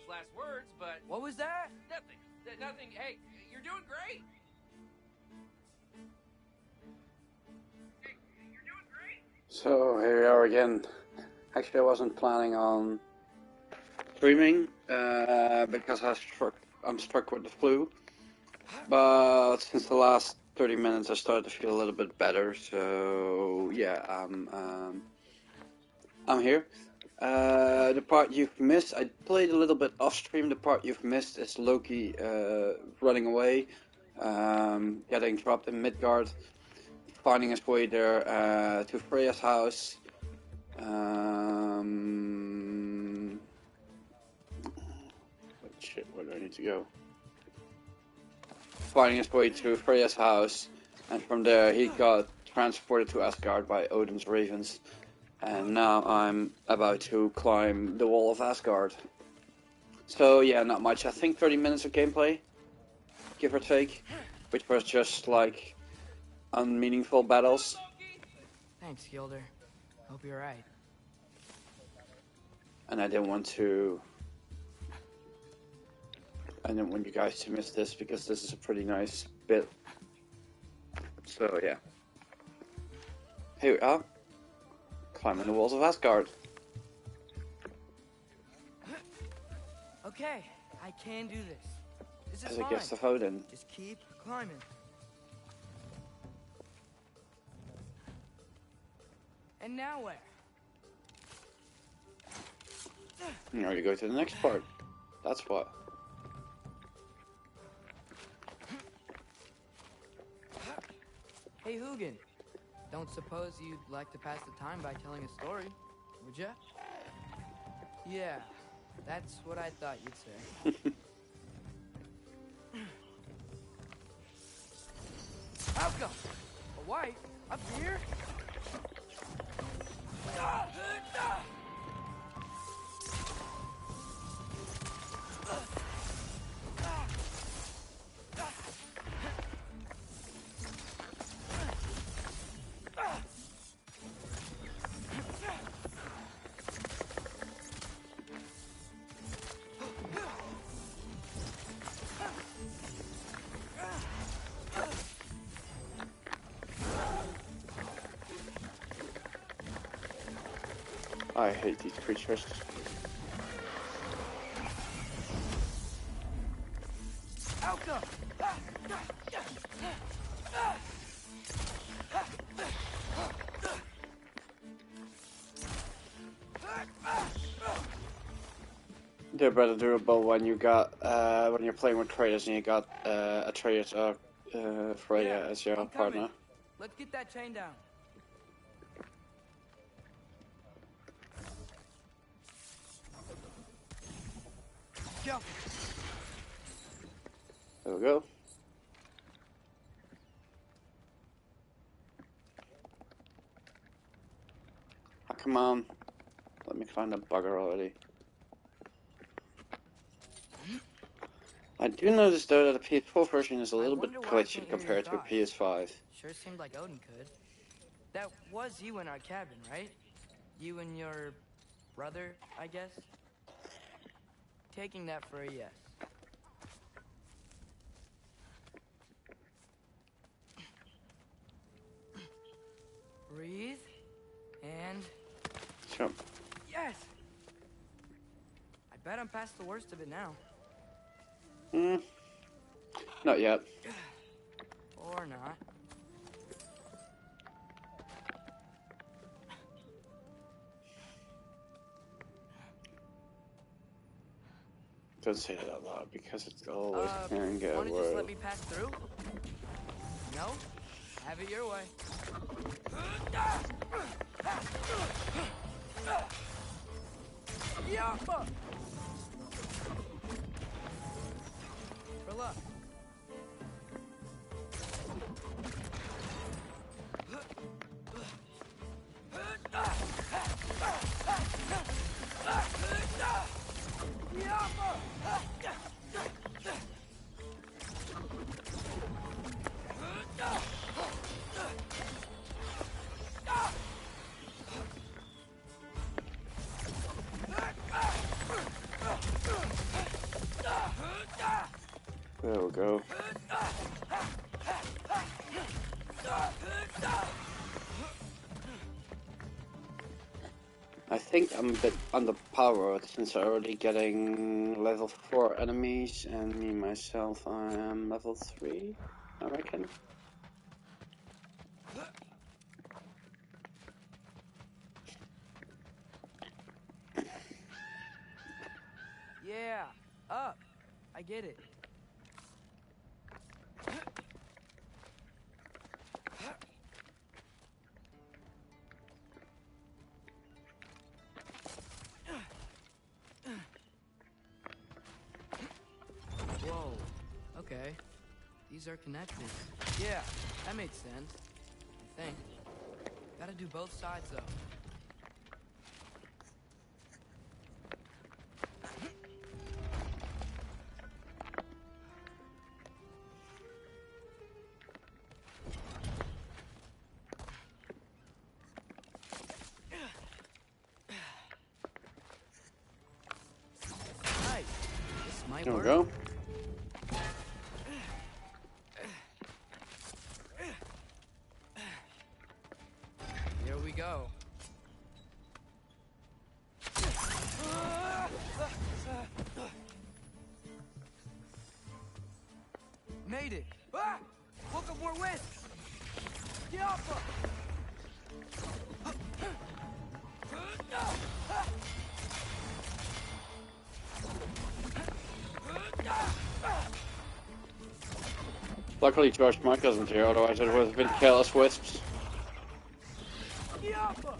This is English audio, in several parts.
last words, but... What was that? Nothing. Nothing. Hey, you're doing great. So here we are again. Actually, I wasn't planning on streaming because I'm struck with the flu. But since the last 30 minutes, I started to feel a little bit better. So yeah, I'm here. The part you've missed, I played a little bit off stream. The part you've missed is Loki running away, getting dropped in Midgard, finding his way there to Freya's house. Shit, where do I need to go? Finding his way to Freya's house, and from there he got transported to Asgard by Odin's ravens. And now I'm about to climb the wall of Asgard. So yeah, not much. I think 30 minutes of gameplay, give or take, which was just like unmeaningful battles. Thanks, Gilder. Hope you're right. And I didn't want you guys to miss this because this is a pretty nice bit. So yeah. Here we are. Climbing the walls of Asgard. Okay, I can do this. This is As a fine. gift of Odin. Just keep climbing. And now where? Now you go to the next part. That's what. Hey, Hugin. Don't suppose you'd like to pass the time by telling a story, would ya? Yeah, that's what I thought you'd say. Outcome! A wife? Up here? I hate these creatures. Outcome! They're better durable when you got when you're playing with Kratos and you got Atreus or Freya as your partner. Let's get that chain down. Go. There we go. Oh, come on. Let me find a bugger already. I do notice though that the PS4 version is a little bit glitchy compared to a PS5. Sure seemed like Odin could. That was you in our cabin, right? You and your brother, I guess? Taking that for a yes. Breathe. And... Jump. Yes! I bet I'm past the worst of it now. Not yet. Or not. Don't say it out loud because it's always can get wanna worse. just let me pass through? No? Have it your way. Yappa! For luck. There we go. I think I'm a bit underpowered since I'm already getting level 4 enemies, and me myself I am level 3, I reckon. Yeah, up. I get it. Whoa. Okay. These are connected. Yeah, that makes sense. I think. Gotta do both sides, though. Nice. This might There we work. go. Here we go. Made it. Ah! Look up more wisps. Yappa! Luckily George Michael isn't here, otherwise it would have been careless wisps. Yappa!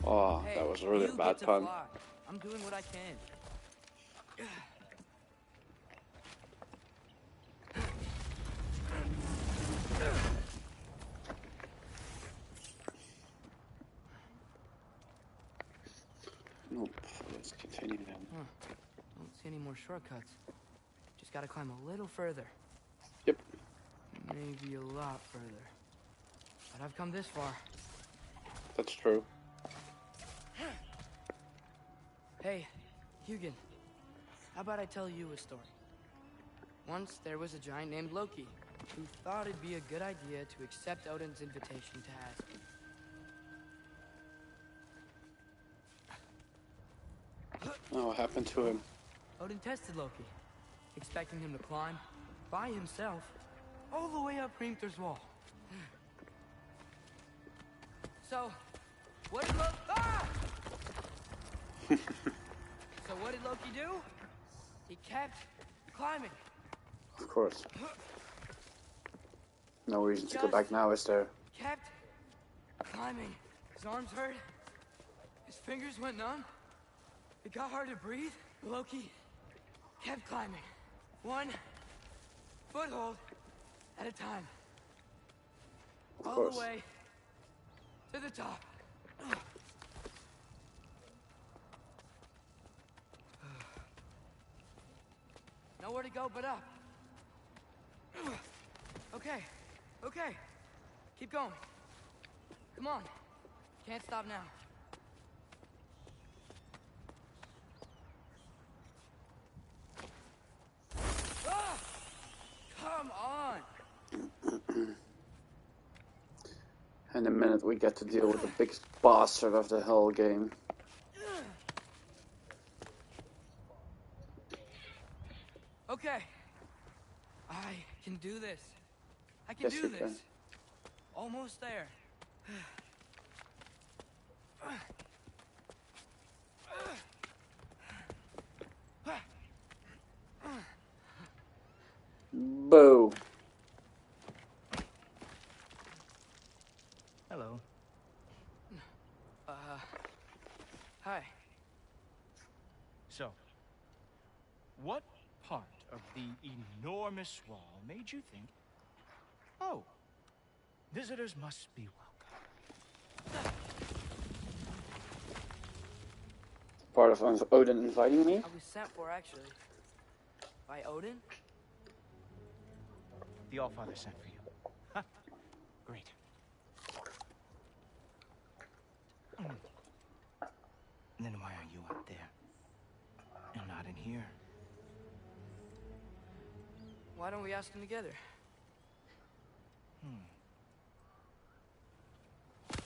Oh, Hey, that was a really you bad get to pun. fly. I'm doing what I can. Nope, let's continue then. Huh. Don't see any more shortcuts. Just gotta climb a little further. Yep. Maybe a lot further. But I've come this far. That's true. Hey, Hugin. How about I tell you a story? Once there was a giant named Loki who thought it'd be a good idea to accept Odin's invitation to Asgard. Oh, what happened to him? Odin tested Loki, expecting him to climb by himself all the way up Hrimthur's wall. So, what did Loki... Ah! So what did Loki do? He kept climbing. Of course. No reason to go back now, is there? Kept climbing. His arms hurt. His fingers went numb. It got hard to breathe. Loki kept climbing. One foothold at a time. Of All course. the way to the top. Nowhere to go but up. Okay, okay. Keep going. Come on. Can't stop now. Ah! Come on. In a minute we get to deal with the biggest bastard of the whole game. Okay. I can do this. I can Yes, do you this. can. Almost there. Boo. Hello. Hi. So, what part of the enormous wall made you think, oh, visitors must be welcome? Part of Odin inviting me? I was sent for, actually. By Odin? The Allfather sent for you. Huh. Great. Then why are you up there? And not in here. Why don't we ask them together?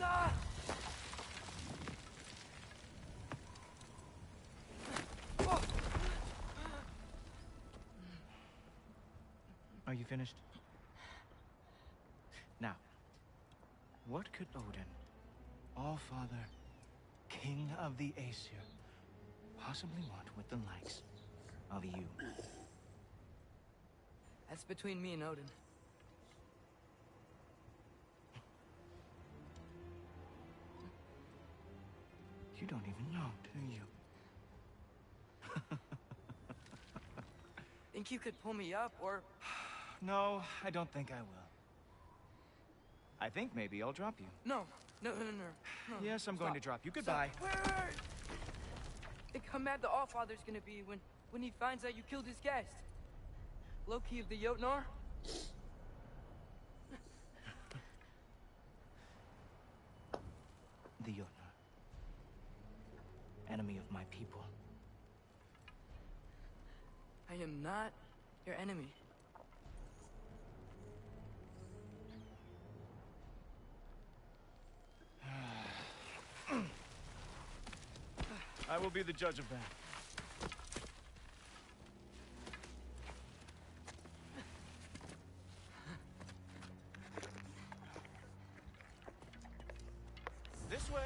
Ah! Oh! Are you finished? Now, what could Odin, All-Father, King of the Aesir, possibly want with the likes of you? That's between me and Odin. You don't even know, do you? Think you could pull me up, or... No, I don't think I will. I think maybe I'll drop you. No. No. Yes, I'm going to drop you. Goodbye. Stop. Wait. Think how mad the Allfather's gonna be when he finds out you killed his guest. Loki of the Jotnar? The Jotnar. Enemy of my people. I am not your enemy. I will be the judge of that. This way,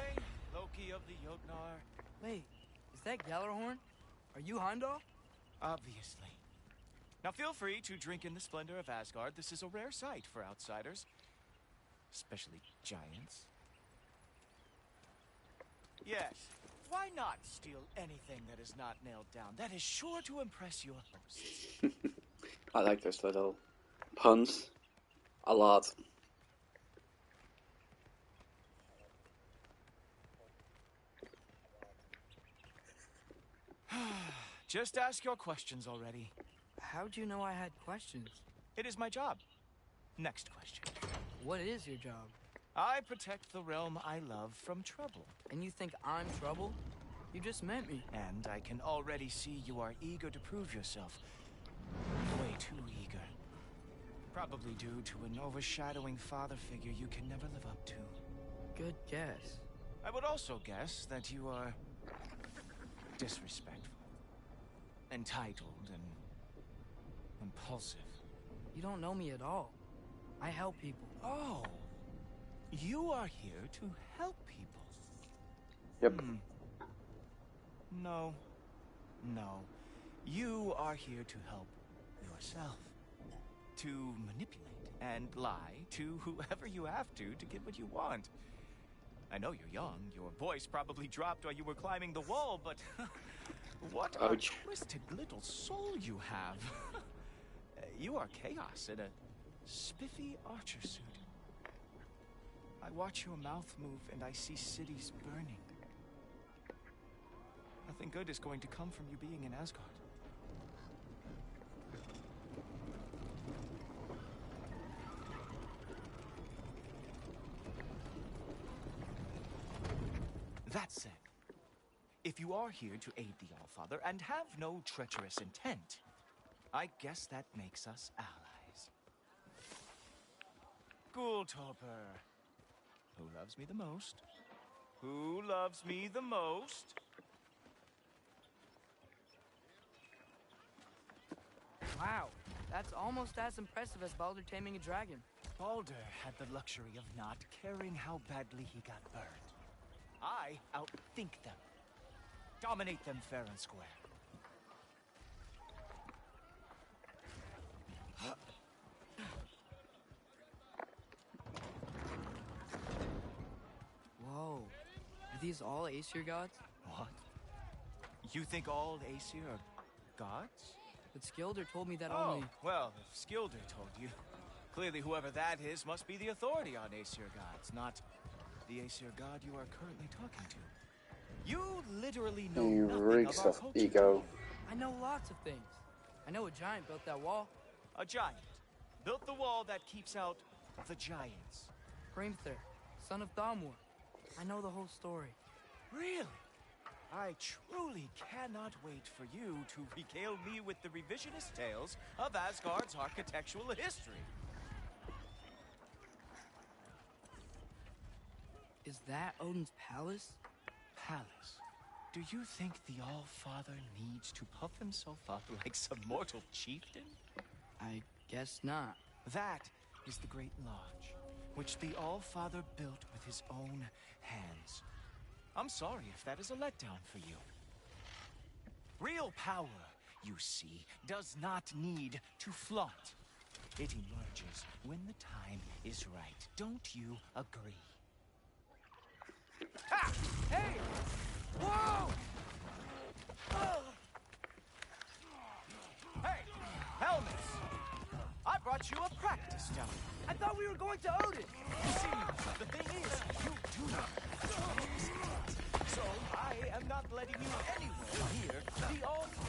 Loki of the Jotnar. Wait, is that Gjallarhorn? Are you Heimdall? Obviously. Now feel free to drink in the splendor of Asgard. This is a rare sight for outsiders. Especially giants. Yes, why not steal anything that is not nailed down? That is sure to impress your hosts. I like those little puns a lot. Just ask your questions already. How'd you know I had questions? It is my job. Next question. What is your job? I protect the realm I love from trouble. And you think I'm trouble? You just met me. And I can already see you are eager to prove yourself. Way too eager. Probably due to an overshadowing father figure you can never live up to. Good guess. I would also guess that you are disrespectful, entitled, and impulsive. You don't know me at all. I help people. Oh, you are here to help people. Yep. No. You are here to help yourself. To manipulate and lie to whoever you have to get what you want. I know you're young. Your voice probably dropped while you were climbing the wall, but what Ouch. a twisted little soul you have. You are chaos in a spiffy archer suit. I watch your mouth move and I see cities burning. Nothing good is going to come from you being in Asgard. That said, if you are here to aid the Allfather and have no treacherous intent, I guess that makes us allies. Ghoultoper. Who loves me the most? Who loves me the most? Wow, that's almost as impressive as Baldur taming a dragon. Baldur had the luxury of not caring how badly he got burned. I outthink them. Dominate them fair and square. Whoa, are these all Aesir gods? What? You think all Aesir are gods? But Skilder told me that Oh, only... well, if Skilder told you, clearly whoever that is must be the authority on Aesir gods, not the Aesir god you are currently talking to. You literally know He nothing reeks of our of culture. ego. I know lots of things. I know a giant built that wall. A giant built the wall that keeps out the giants. Hrimthur, son of Thamur. I know the whole story. Really? I truly cannot wait for you to regale me with the revisionist tales of Asgard's architectural history. Is that Odin's palace? Palace? Do you think the All-Father needs to puff himself up like some mortal chieftain? I guess not. That is the Great Lodge, which the All-Father built with his own hands. I'm sorry if that is a letdown for you. Real power, you see, does not need to flaunt. It emerges when the time is right. Don't you agree? Ha! Hey! Whoa! Hey! Helmets! I brought you a practice stone. I thought we were going to Odin! You see, the thing is, you do not have to. So I am not letting you anywhere near the altar.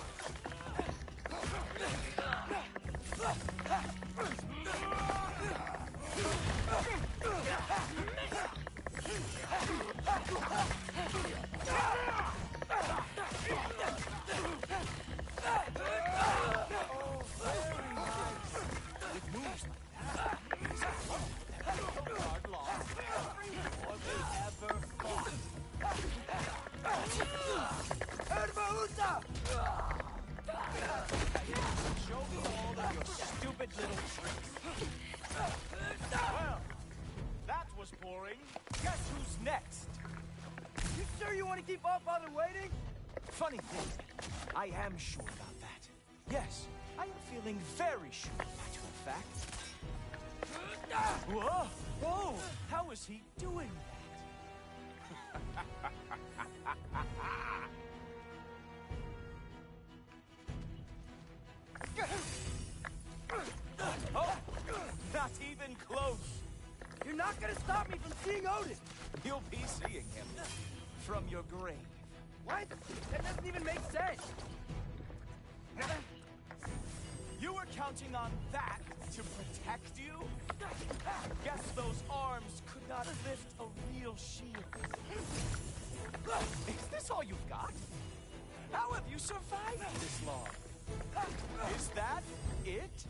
Show me all of your stupid little tricks. Well, that was boring. Guess who's next? You sure you want to keep All Father waiting? Funny thing, I am sure about that. Yes, I am feeling very sure, matter of fact. Whoa! Whoa! How is he doing that? Oh! Not even close! You're not gonna stop me from seeing Odin! You'll be seeing him from your grave. What? That doesn't even make sense! You were counting on that to protect you? Guess those arms could not lift a real shield. Is this all you've got? How have you survived this long? Is that it?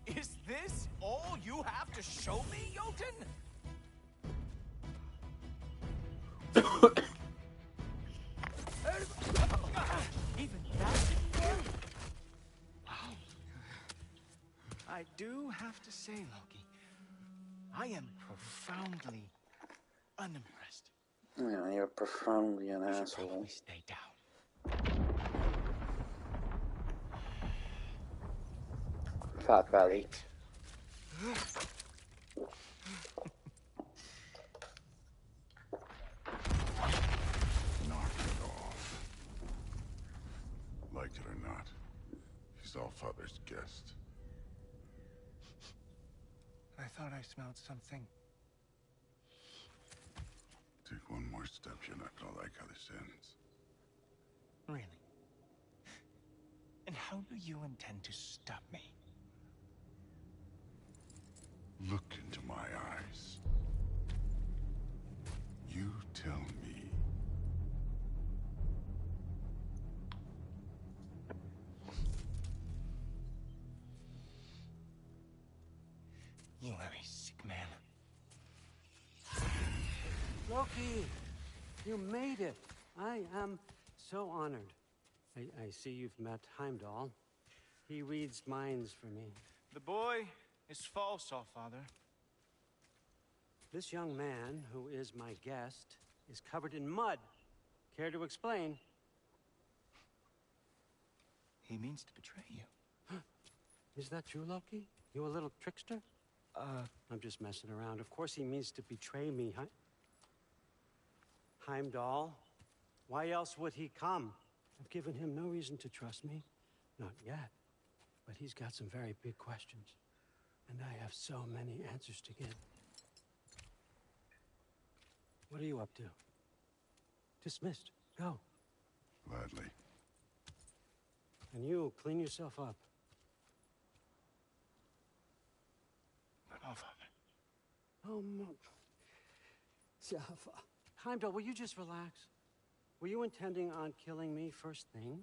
Is this all you have to show me, Jotun? Even that didn't work? Wow. I do have to say, Loki, I am profoundly unimpressed. Yeah, you're profoundly an You should asshole. probably stay down. Fat belly. Knock it off. Like it or not, he's Allfather's guest. I thought I smelled something. Take one more step, you're not gonna like how this ends. Really? And how do you intend to stop me? Look into my eyes. You tell me. You are a sick man. Loki, you made it. I am so honored. I see you've met Heimdall. He reads minds for me. The boy is false, Allfather. This young man, who is my guest, is covered in mud. Care to explain? He means to betray you. Is that true, Loki? You a little trickster? I'm just messing around. Of course he means to betray me, Heimdall? Why else would he come? I've given him no reason to trust me. Not yet. But he's got some very big questions. And I have so many answers to give. What are you up to? Dismissed. Go. Gladly. And you, clean yourself up. But Allfather. Oh, Heimdall, will you just relax? Were you intending on killing me first thing?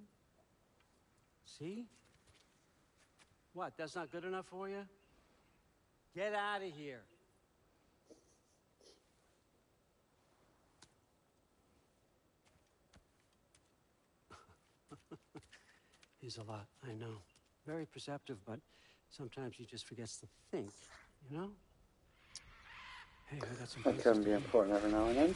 See? What, that's not good enough for you? Get out of here. He's a lot, I know. Very perceptive, but sometimes he just forgets to think, you know? Hey, I got some That places can to be be. important every now and then.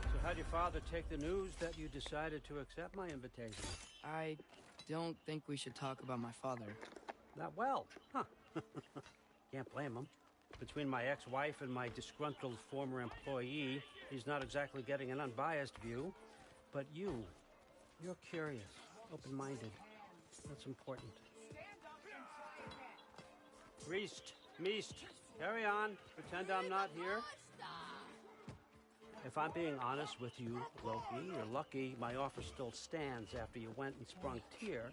So how'd your father take the news that you decided to accept my invitation? I don't think we should talk about my father. Not well, huh? Can't blame him. Between my ex-wife and my disgruntled former employee, he's not exactly getting an unbiased view. But you're curious, open-minded. That's important. Meest, carry on. Pretend I'm not here. If I'm being honest with you, Loki, you're lucky my offer still stands after you went and sprung Tyr.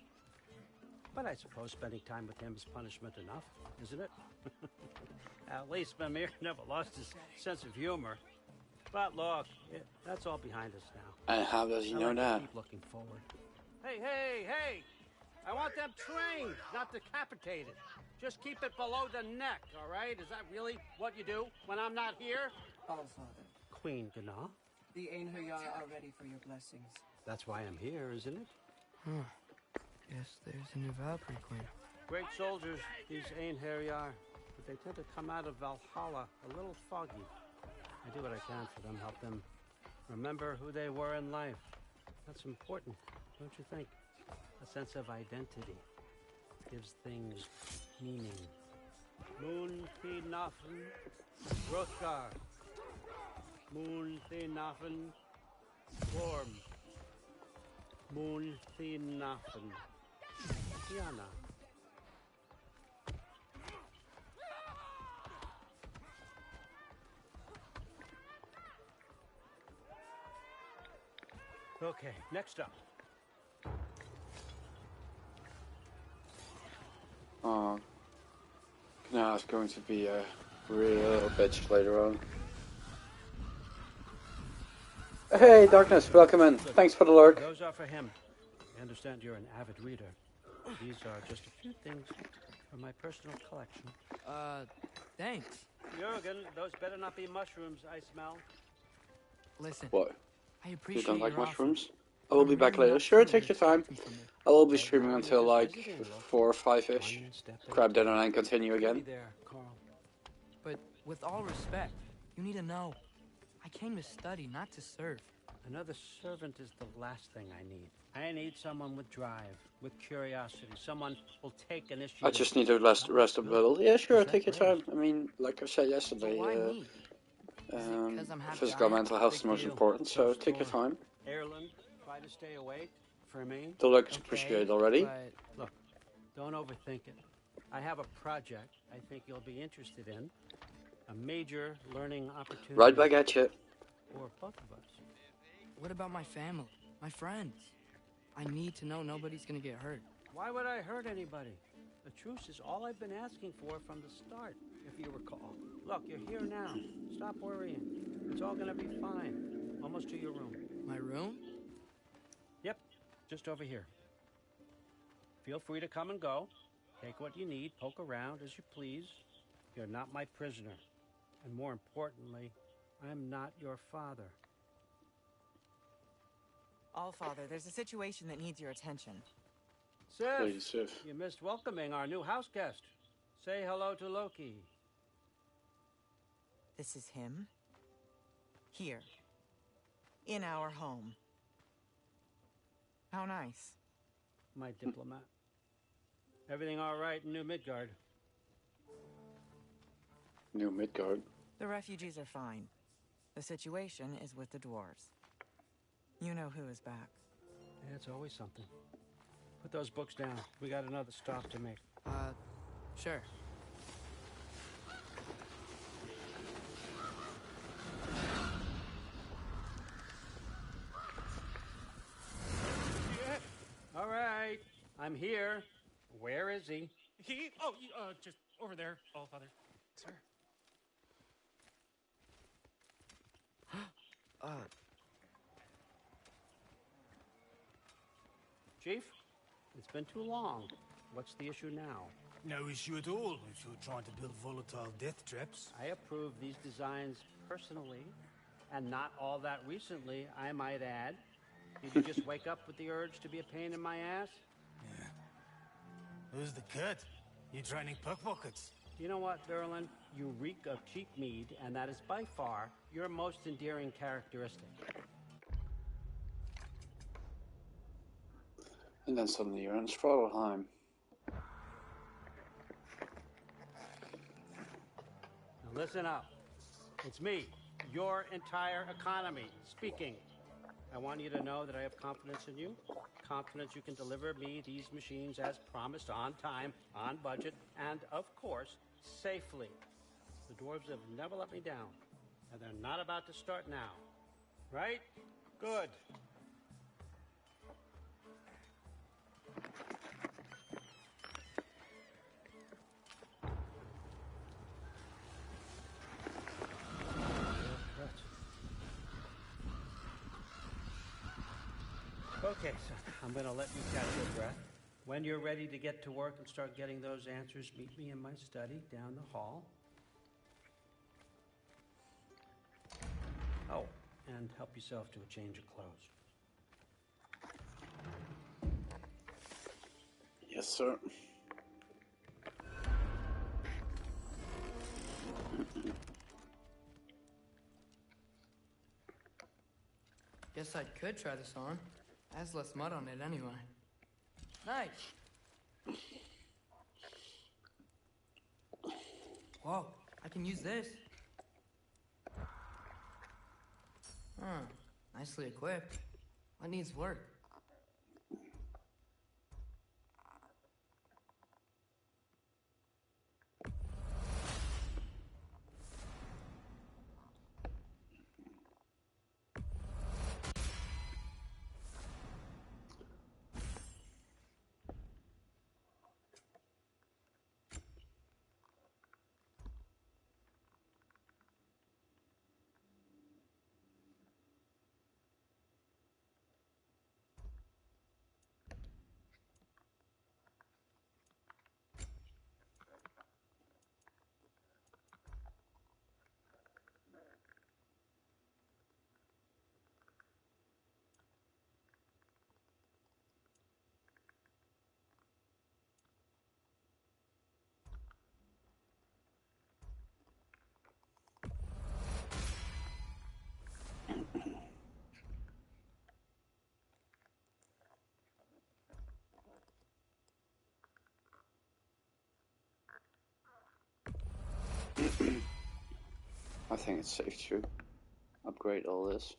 But I suppose spending time with him is punishment enough, isn't it? At least Mimir never lost his sense of humor. But look, that's all behind us now. And how does he know I like to that? keep looking forward. Hey! I want them trained, not decapitated. Just keep it below the neck, all right? Is that really what you do when I'm not here? All Father, Queen Gná. the Einherjar are ready for your blessings. That's why I'm here, isn't it? Guess there's a new Valkyrie queen. Great soldiers, these Einherjar. But they tend to come out of Valhalla a little foggy. I do what I can for them, help them remember who they were in life. That's important, don't you think? A sense of identity gives things meaning. Moon Nafen, Rothgar. Moon Nafen, Worm. Moon Nafen, Tiana. Okay, next up. Oh, Gná is going to be a real bitch later on. Hey, Darkness, welcome in. Thanks for the lurk. Those are for him. I understand you're an avid reader. These are just a few things from my personal collection. Thanks. Jurgen, those better not be mushrooms I smell. Listen, What? I You appreciate don't like your offer. mushrooms? I will be I'm back really later. not Sure, sure take what your to time. expect from it. I will be Right streaming now, until you're like just visiting, Loki. 4 or 5-ish. One step at a Grab dinner time. and continue Be again. there, Carl. But with all respect, you need to know. I came to study, not to serve. Another servant is the last thing I need. I need someone with drive, with curiosity, someone who'll take initiative. I just need to rest a little. Yeah, sure, take your time. I mean, like I said But yesterday, why me? Is it 'cause I'm half physical and giant? mental health is Big most deal. important, so Tough take your score. time. Ireland, try to stay awake. For me, The lurk is Okay, appreciated already. but look, don't overthink it. I have a project I think you'll be interested in. A major learning opportunity. Right back at you. For both of us. what about my family, my friends? I need to know nobody's gonna get hurt. Why would I hurt anybody? The truce is all I've been asking for from the start, if you recall. Look, you're here now. Stop worrying. It's all gonna be fine. Almost to your room. My room? Yep, just over here. Feel free to come and go. Take what you need, poke around as you please. You're not my prisoner. And more importantly, I'm not your father. All Father, there's a situation that needs your attention. Sif, Please, Sif. you missed welcoming our new house guest. Say hello to Loki. This is him. Here. In our home. How nice. My diplomat. Everything all right in New Midgard? New Midgard. The refugees are fine. The situation is with the dwarves. You know who is back. Yeah, it's always something. Put those books down. We got another stop to make. Sure. All right, I'm here. Where is he? Just over there, Allfather. Sir. Chief, it's been too long. What's the issue now? No issue at all if you're trying to build volatile death traps. I approve these designs personally, and not all that recently, I might add. Did you just wake up with the urge to be a pain in my ass? Yeah. Who's the cut? You training pickpockets? You know what, Derlin? You reek of cheap mead, and that is by far your most endearing characteristic. And then suddenly you're in Svartalheim. Now listen up. It's me, your entire economy, speaking. I want you to know that I have confidence in you. Confidence you can deliver me these machines as promised, on time, on budget, and, of course, safely. The dwarves have never let me down, and they're not about to start now. Right? Good. Okay, so I'm going to let you catch your breath. When you're ready to get to work and start getting those answers, meet me in my study down the hall. Oh, and help yourself to a change of clothes. Yes, sir. Guess I could try this on. It has less mud on it anyway. Nice. Whoa, I can use this. Nicely equipped. What needs work? I think it's safe to upgrade all this.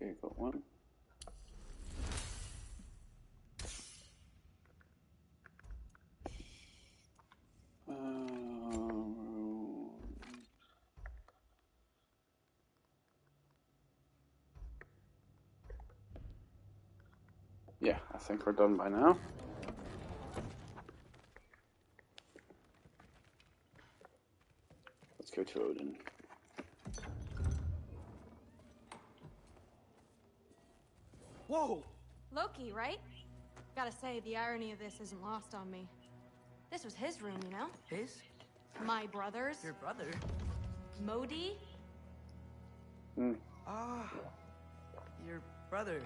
Okay, got one. Yeah, I think we're done by now. Let's go to Odin. Whoa! Loki, right? Gotta say, the irony of this isn't lost on me. This was his room, you know? His? My brother's. Your brother? Modi? Ah, your brother.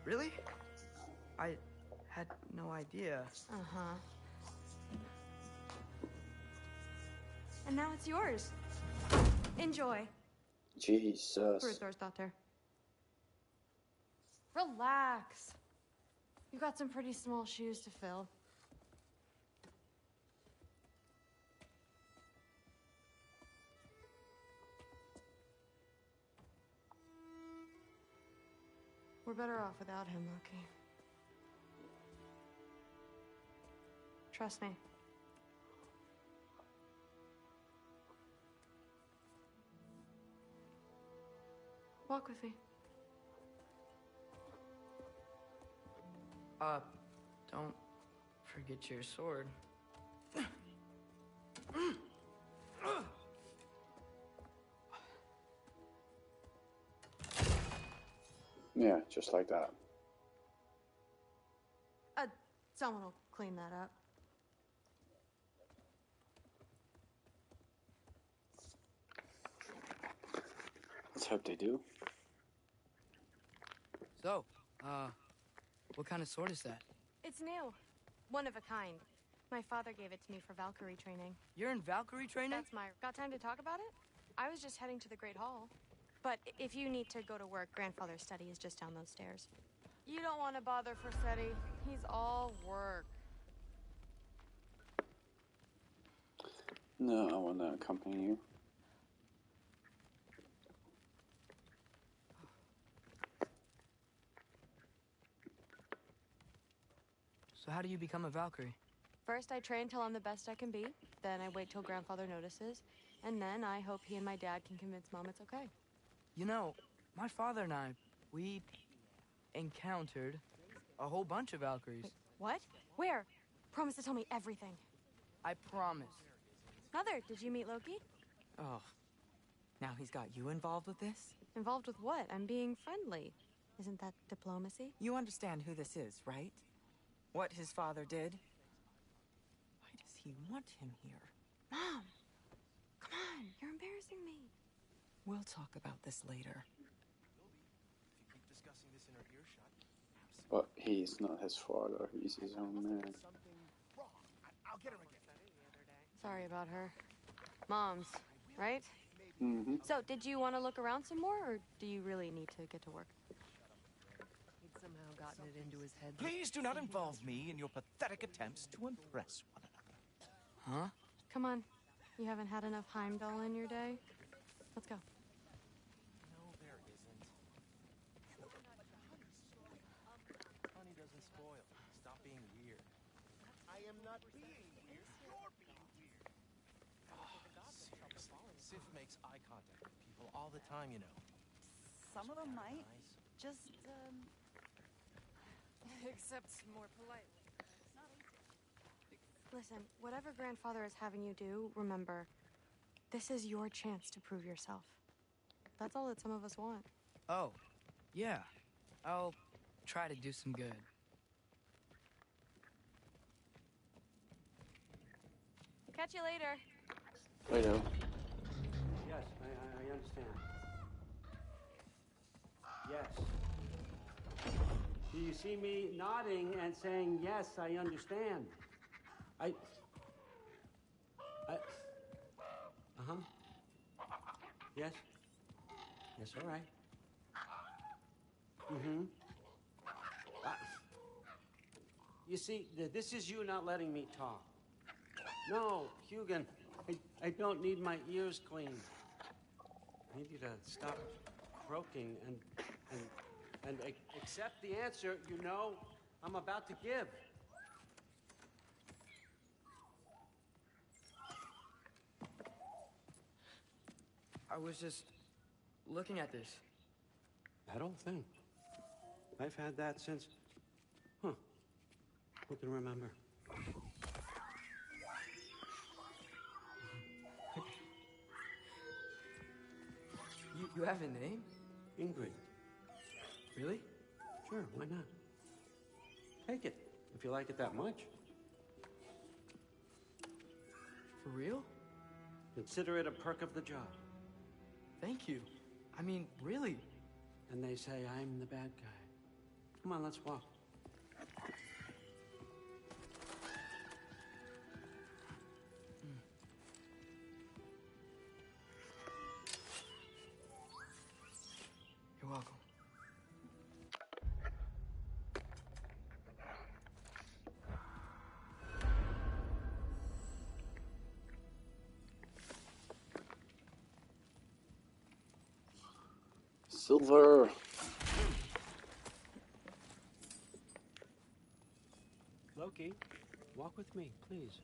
Really? I had no idea. Uh-huh. And now it's yours. Enjoy. Jesus. Daughter. Relax. You've got some pretty small shoes to fill. We're better off without him, Loki. Trust me. Walk with me. Don't forget your sword. Yeah, just like that. Someone will clean that up. Let's hope they do. So, what kind of sword is that? It's new. One of a kind. My father gave it to me for Valkyrie training. You're in Valkyrie training? That's my... Got time to talk about it? I was just heading to the Great Hall. But if you need to go to work, Grandfather's study is just down those stairs. You don't want to bother Forseti. He's all work. No, I want to accompany you. So how do you become a Valkyrie? First, I train till I'm the best I can be. Then I wait till Grandfather notices. And then I hope he and my dad can convince Mom it's okay. You know, my father and I, we encountered a whole bunch of Valkyries. Wait, what? Where? Promise to tell me everything. I promise. Mother, did you meet Loki? Oh, now he's got you involved with this? Involved with what? I'm being friendly. Isn't that diplomacy? You understand who this is, right? What his father did? Why does he want him here? Mom! Come on, you're embarrassing me. We'll talk about this later. But he's not his father, he's his own man. Sorry about her. Mom's, right? Mm-hmm. So, did you want to look around some more, or do you really need to get to work? He'd somehow gotten it into his head. Please do not involve me in your pathetic attempts to impress one another. Huh? Come on. You haven't had enough Heimdall in your day? Let's go. No, there isn't. Honey doesn't spoil. Stop being weird. I am not being weird. You're being weird. Oh, seriously. Sif makes eye contact with people all the time, you know. Some of them might. Just, Except more politely. Listen, whatever Grandfather is having you do, remember, this is your chance to prove yourself. That's all that some of us want. Oh, yeah. I'll try to do some good. Catch you later. Later. Yes, I understand. Yes. Do you see me nodding and saying, yes, I understand? Uh-huh. Yes. Yes, all right. Mm-hmm. You see, this is you not letting me talk. No, Hugin, I don't need my ears cleaned. I need you to stop croaking and accept the answer you know I'm about to give. I was just looking at this. That old thing. I've had that since... Huh. Who can remember? You have a name? Ingrid. Really? Sure, why not? Take it, if you like it that much. For real? Consider it a perk of the job. Thank you. I mean, really. And they say I'm the bad guy. Come on, let's walk. You're welcome. Silver. Loki, walk with me, please.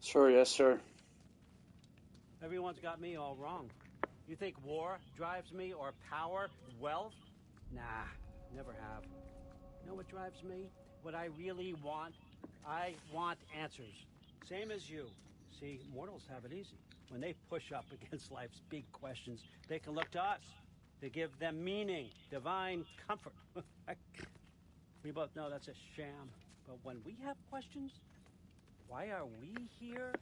Sure, yes, sir. Everyone's got me all wrong. You think war drives me, or power, wealth? Nah, never have. You know what drives me? What I really want? I want answers. Same as you. See, mortals have it easy. When they push up against life's big questions, they can look to us to give them meaning, divine comfort. We both know that's a sham. But when we have questions, why are we here?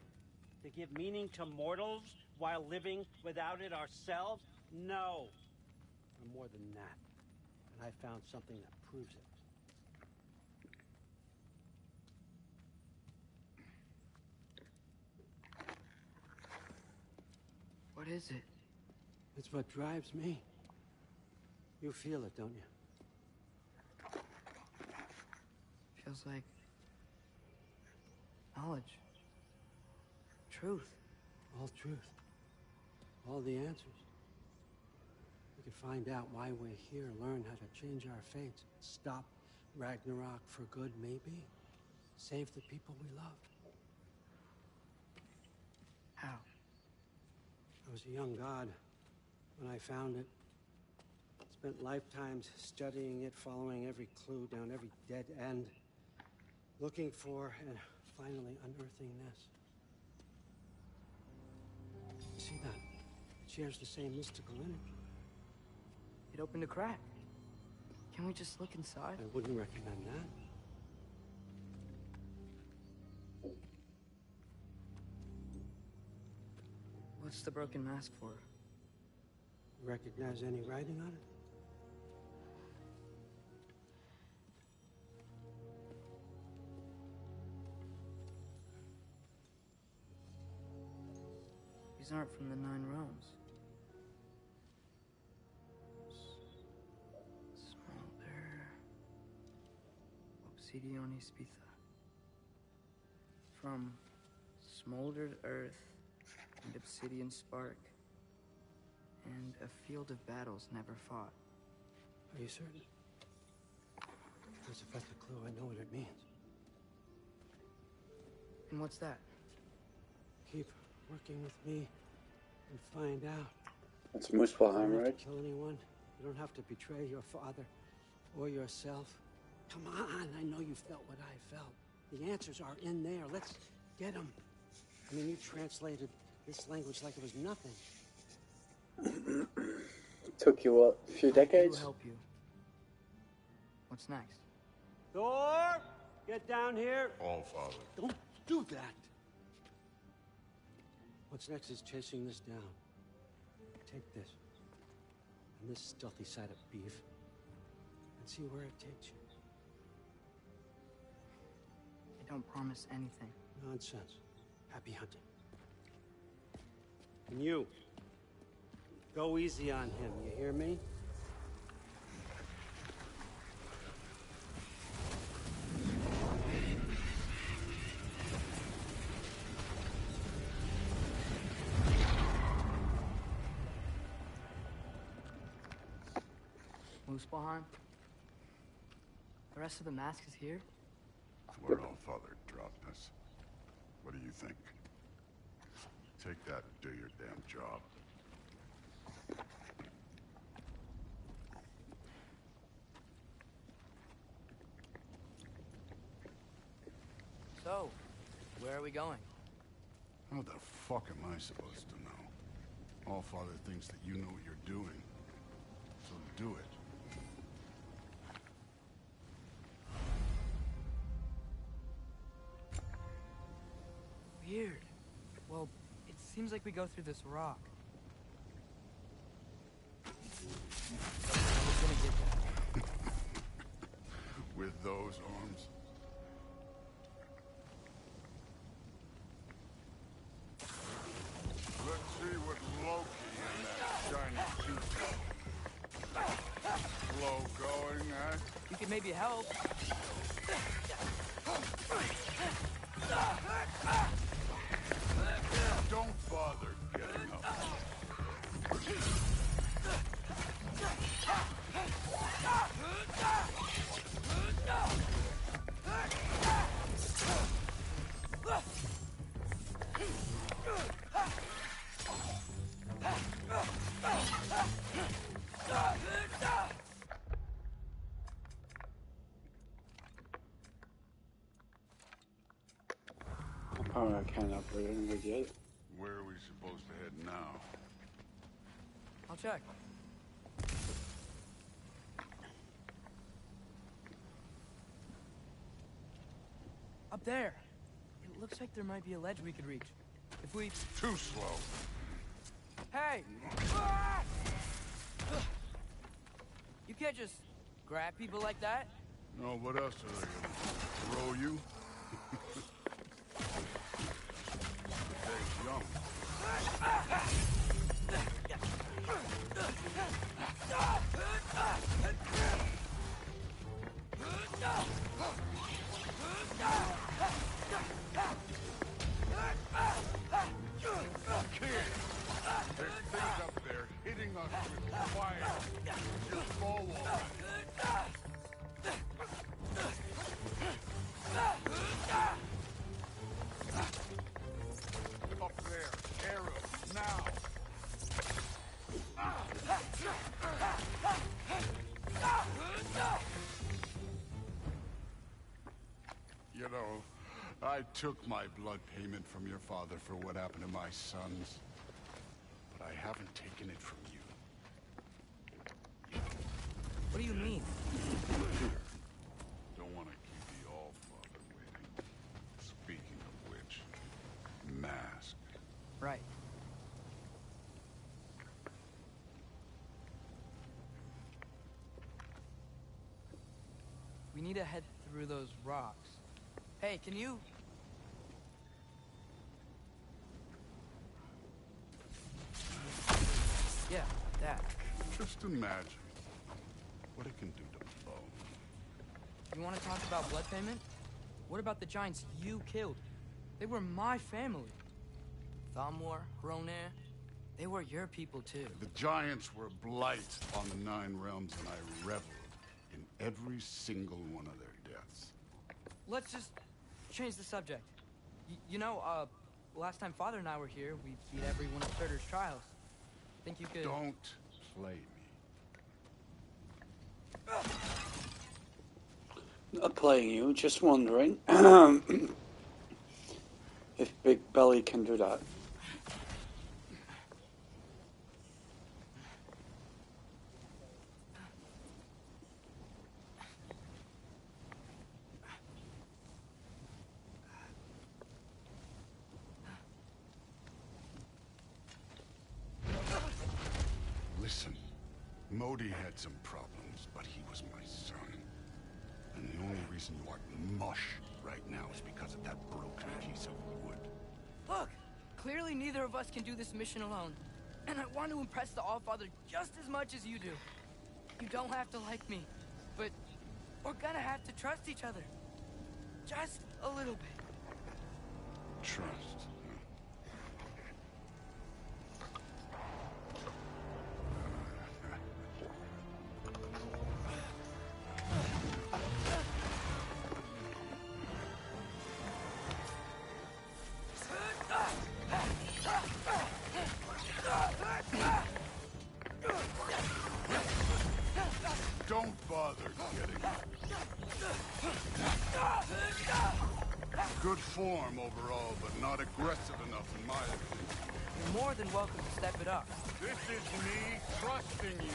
To give meaning to mortals while living without it ourselves? No. We're more than that. And I found something that proves it. What is it? It's what drives me. You feel it, don't you? Feels like knowledge. Truth. All truth. All the answers. We can find out why we're here, learn how to change our fates, stop Ragnarok for good, maybe. Save the people we loved. How? I was a young god when I found it. Spent lifetimes studying it, following every clue down every dead end, looking for and finally unearthing this. See that? It shares the same mystical energy. It opened a crack. Can we just look inside? I wouldn't recommend that. What's the broken mask for? Recognize any writing on it? These aren't from the Nine Realms. Smolder. Obsidione Spitha. From smoldered earth and obsidian spark. And a field of battles never fought. Are you certain? Because if that's a clue, I know what it means. And what's that? Keep working with me and find out. That's You Muspelheim, don't have right? to kill anyone. You don't have to betray your father or yourself. Come on, I know you felt what I felt. The answers are in there. Let's get them. I mean, you translated this language like it was nothing. Took you what, a few decades? Who help you? What's next? Thor, get down here. All father. Don't do that. What's next is chasing this down. Take this and this stealthy side of beef and see where it takes you. I don't promise anything. Nonsense. Happy hunting. And you, go easy on him, you hear me? Muspelheim? The rest of the mask is here? Where all father dropped us. What do you think? Take that and do your damn job. So, where are we going? How the fuck am I supposed to know? Allfather thinks that you know what you're doing. So do it. Weird. Well, it seems like we go through this rock. I was gonna get that. With those arms. Let's see what Loki and that shiny suit. Slow going, eh? You could maybe help. Don't bother getting up. Oh, I can't operate it yet. Where are we supposed to head now? I'll check. Up there. It looks like there might be a ledge we could reach. If we... Too slow. Hey! You can't just grab people like that. No, what else are they gonna do? Throw you? Today's young. Kid, there's things up there hitting us with fire. Just fall over. Up there, arrow, now. You know, I took my blood payment from your father for what happened to my sons, but I haven't taken it from you. What do you mean? Don't want to keep the Allfather waiting. Speaking of which, mask. Right. We need to head through those rocks. Hey, can you... Yeah, that. Just imagine what it can do to bone. You want to talk about blood payment? What about the giants you killed? They were my family. Thamor, Hrungnir, they were your people too. The giants were blight on the Nine Realms, and I reveled in every single one of their deaths. Let's just change the subject. Last time Father and I were here, we beat every one of Surtur's trials. Think you could... Don't play me. Not playing you, just wondering if Big Belly can do that. Listen, Modi had some problems, but he was my son. And the only reason you are mush right now is because of that broken piece of wood. Look! Clearly neither of us can do this mission alone. And I want to impress the Allfather just as much as you do. You don't have to like me, but we're gonna have to trust each other. Just a little bit. Trust. Don't bother getting up. Good form overall, but Not aggressive enough, in my opinion. You're more than welcome to step it up. This is me trusting you.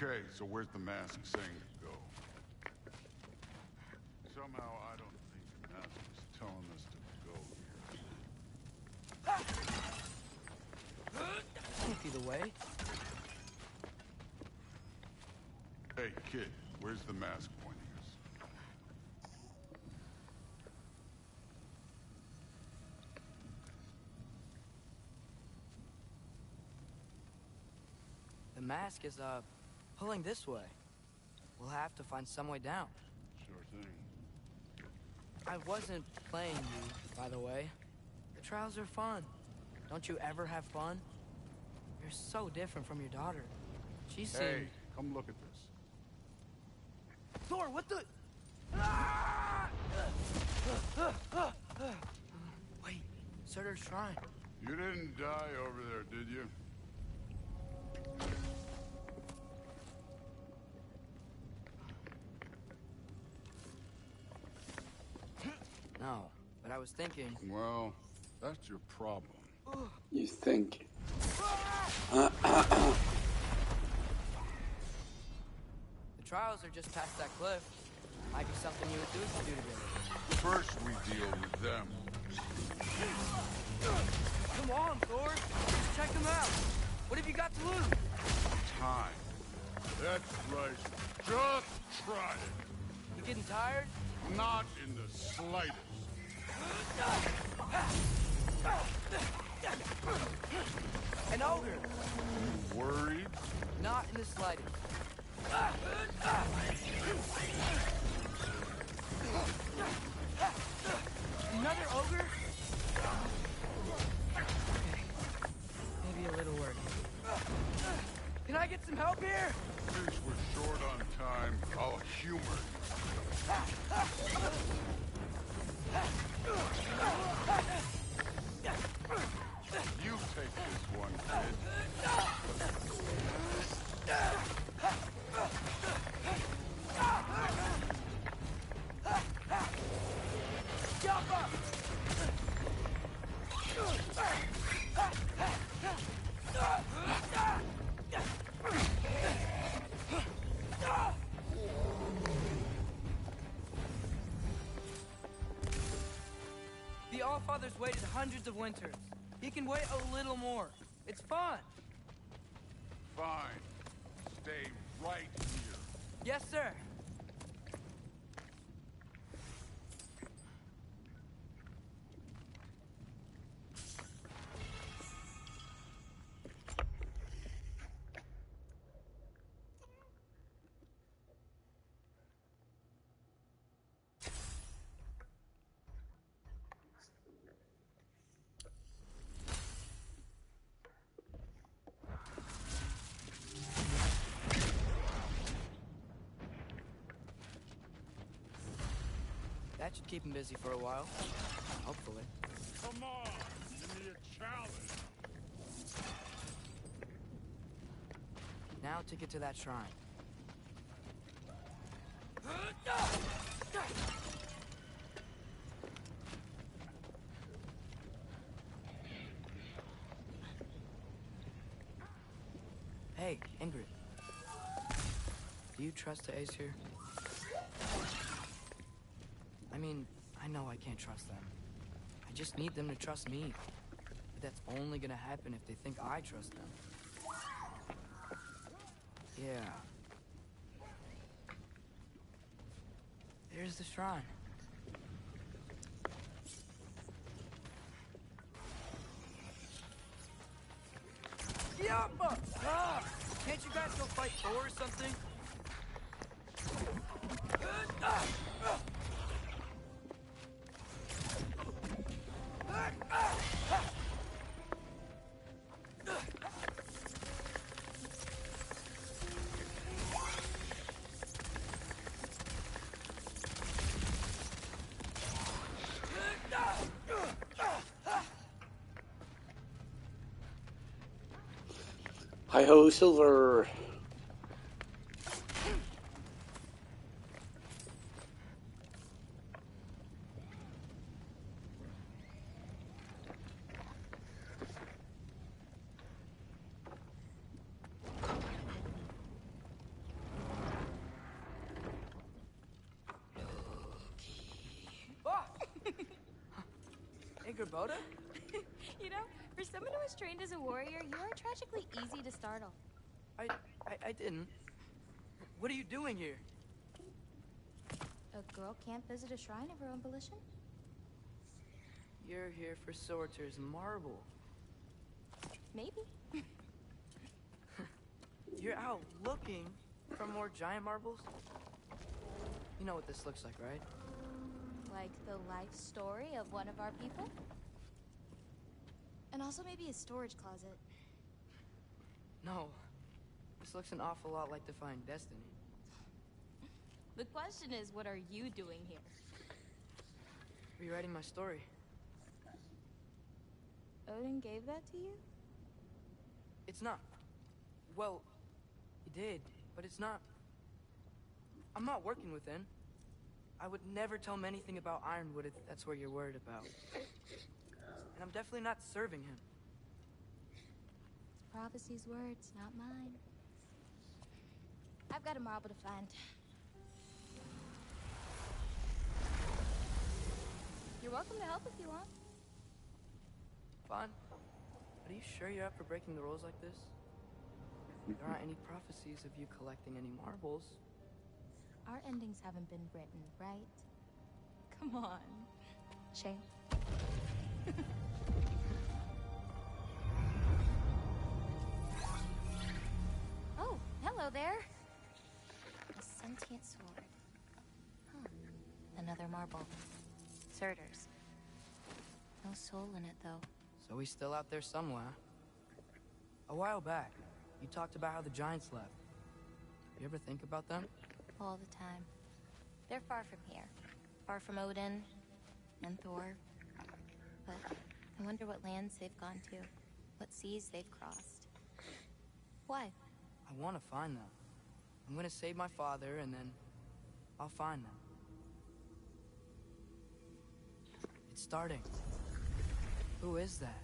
Okay, so where's the mask saying to go? Somehow I don't think the mask is telling us to go here. Can't be the way. Hey, kid, where's the mask pointing us? The mask is, pulling this way. We'll have to find some way down. Sure thing. I wasn't playing you, by the way. The trials are fun. Don't you ever have fun? You're so different from your daughter. She seemed... Hey, come look at this. Thor, what the... Wait, Surtur's shrine. You didn't die over there, did you? No, but I was thinking... Well, that's your problem. You think? The trials are just past that cliff. Might be something you and Zeus could do together. First, we deal with them. Come on, Thor. Just check them out. What have you got to lose? Time. That's right. Just try it. You getting tired? Not in the slightest. An ogre. You worried? Not in the slightest. Another ogre? Okay. Maybe a little work. Can I get some help here? Since we're short on time, I'll humor you. You take this one, kid. Jump up! The Allfather's waited hundreds of winters. He can wait a little more. It's fun. Fine. Stay right here. Yes, sir. That should keep him busy for a while. Hopefully. Come on, give me a challenge. Now to get to that shrine. Hey, Ingrid. Do you trust the Ace here? I mean, I know I can't trust them. I just need them to trust me. But that's only gonna happen if they think I trust them. Yeah. There's the shrine. Yappa! Ah! Can't you guys go fight Thor or something? Hi ho, Silver. Hey, Gerboda? You know, for someone who was trained as a warrior, you are tragically easy to startle. I didn't. What are you doing here? A girl can't visit a shrine of her own volition? You're here for Sorcerer's marble. Maybe. You're out looking for more giant marbles? You know what this looks like, right? Like the life story of one of our people? And also maybe a storage closet. No. This looks an awful lot like Defying Destiny. The question is, what are you doing here? Rewriting my story. Odin gave that to you? It's not. Well, he did, but it's not. I'm not working with him. I would never tell him anything about Ironwood if that's what you're worried about. And I'm definitely not serving him. It's prophecy's words, not mine. I've got a marble to find. You're welcome to help if you want. Fine. But are you sure you're up for breaking the rules like this? There aren't any prophecies of you collecting any marbles. Our endings haven't been written, right? Come on. Shay. Oh, hello there. A sentient sword. Huh. Another marble. Surtur's. No soul in it, though. So he's still out there somewhere. A while back, you talked about how the giants left. You ever think about them? All the time. They're far from here. Far from Odin and Thor. But I wonder what lands they've gone to. What seas they've crossed. Why? I want to find them. I'm gonna save my father, and then I'll find them. It's starting. Who is that?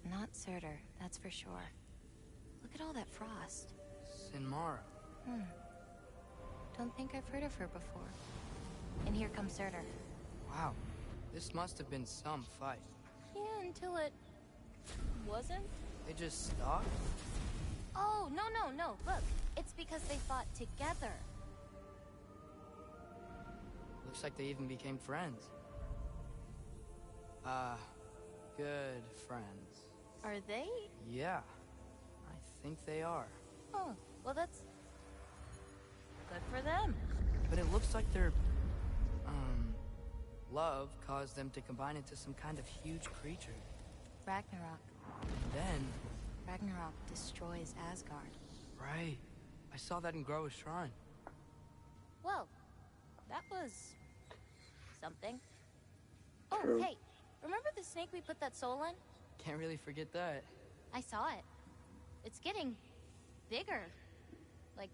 Not Surtur, that's for sure. Look at all that frost. Sinmara. Don't think I've heard of her before. And here comes Surtur. Wow. This must have been some fight. Yeah, until it... wasn't? They just stopped? Oh, no. Look, it's because they fought together. Looks like they even became friends. Good friends. Are they? Yeah. I think they are. Oh, well that's... good for them. But it looks like their... love caused them to combine into some kind of huge creature. Ragnarok. And then... Ragnarok destroys Asgard. Right. I saw that in Groa's shrine. Well, that was... something. Oh, True. hey, remember the snake we put that soul in? Can't really forget that. I saw it. It's getting... bigger. Like,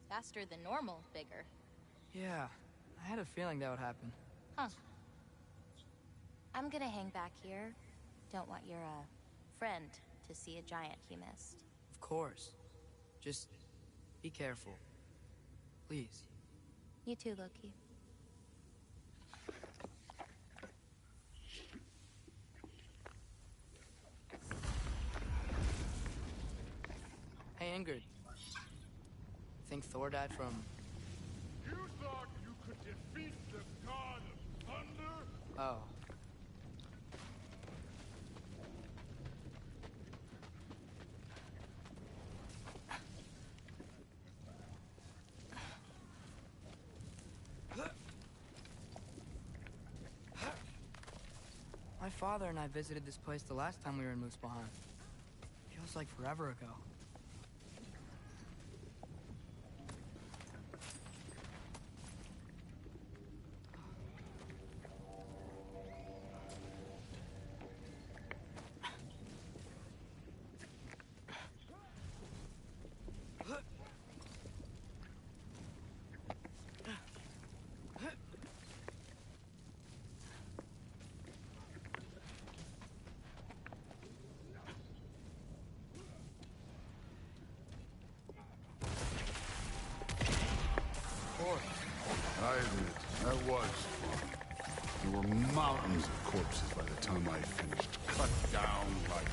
faster than normal bigger. Yeah, I had a feeling that would happen. Huh. I'm gonna hang back here. Don't want your, friend to see a giant he missed. Of course. Just be careful. Please. You too, Loki. Hey, Ingrid. Think Thor died from... You thought you could defeat the god of thunder? Oh. My father and I visited this place the last time we were in Muspelheim. Feels like forever ago. That was fun. There were mountains of corpses by the time I finished. Cut down like...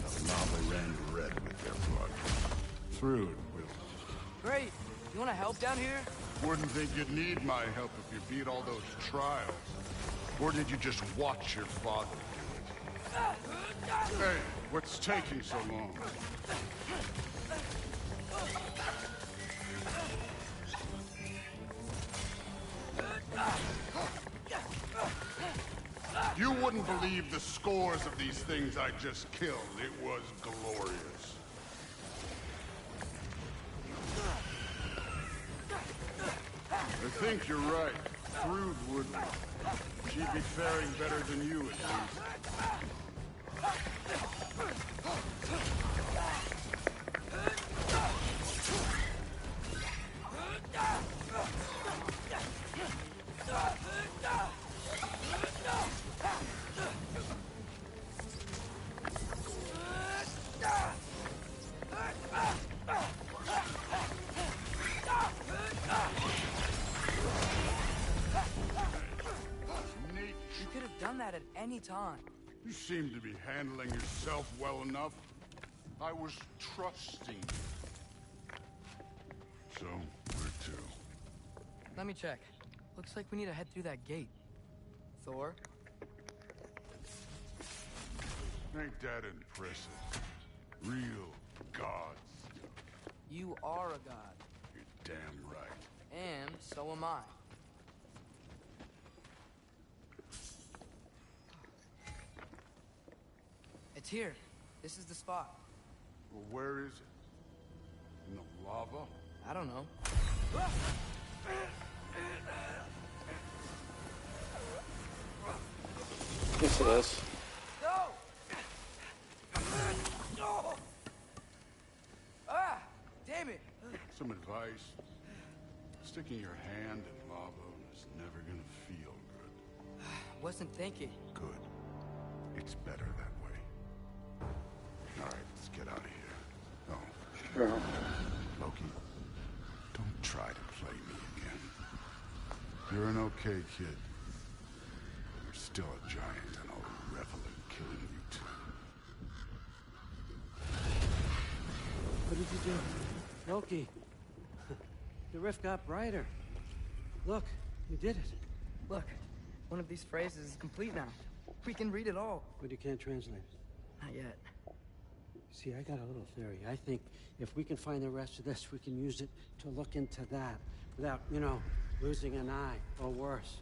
The lava ran red with their blood. Through it, Will. Great. You want to help down here? Wouldn't think you'd need my help if you beat all those trials. Or did you just watch your father do it? Hey, what's taking so long? You wouldn't believe the scores of these things I just killed. It was glorious. I think you're right. Thrude wouldn't. She'd be faring better than you, at least. At any time. You seem to be handling yourself well enough. I was trusting you. So, where to? Let me check. Looks like we need to head through that gate. Thor? Ain't that impressive? Real god stuff. You are a god. You're damn right. And so am I. It's here. This is the spot. Well, where is it? In the lava? I don't know. Yes, it is. No! No! Ah! Damn it! Some advice. Sticking your hand in lava is never gonna feel good. Wasn't thinking. Good. It's better that way. All right, let's get out of here. Oh. Sure. Loki, don't try to play me again. You're an okay kid. You're still a giant, and I'll revel in killing you too. What did you do? Loki. The rift got brighter. Look, you did it. Look, one of these phrases is complete now. We can read it all. But you can't translate it. Not yet. See, I got a little theory. I think if we can find the rest of this, we can use it to look into that without, you know, losing an eye or worse.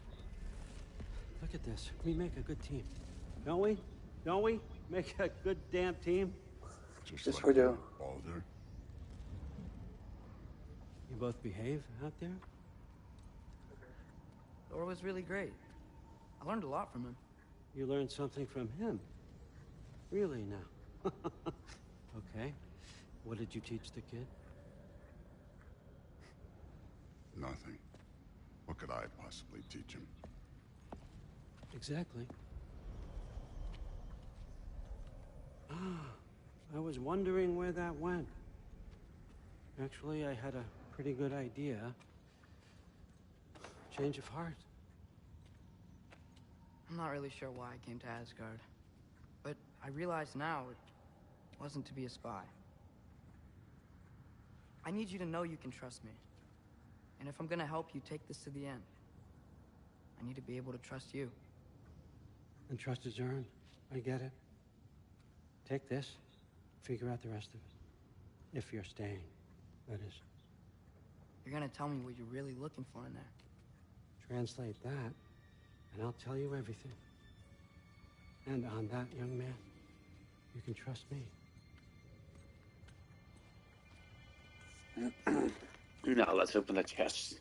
Look at this. We make a good team. Don't we? Don't we? Make a good damn team? Just Yes, like we do. Baldur. You both behave out there? Thor was really great. I learned a lot from him. You learned something from him? Really now? Okay. What did you teach the kid? Nothing. What could I possibly teach him? Exactly. Ah, I was wondering where that went. Actually, I had a pretty good idea. Change of heart. I'm not really sure why I came to Asgard. But I realize now it wasn't to be a spy. I need you to know you can trust me. And if I'm gonna help you take this to the end, I need to be able to trust you. And trust is earned. I get it. Take this, figure out the rest of it. If you're staying, that is. You're gonna tell me what you're really looking for in there. Translate that, and I'll tell you everything. And on that, young man, you can trust me. Now let's open the chest.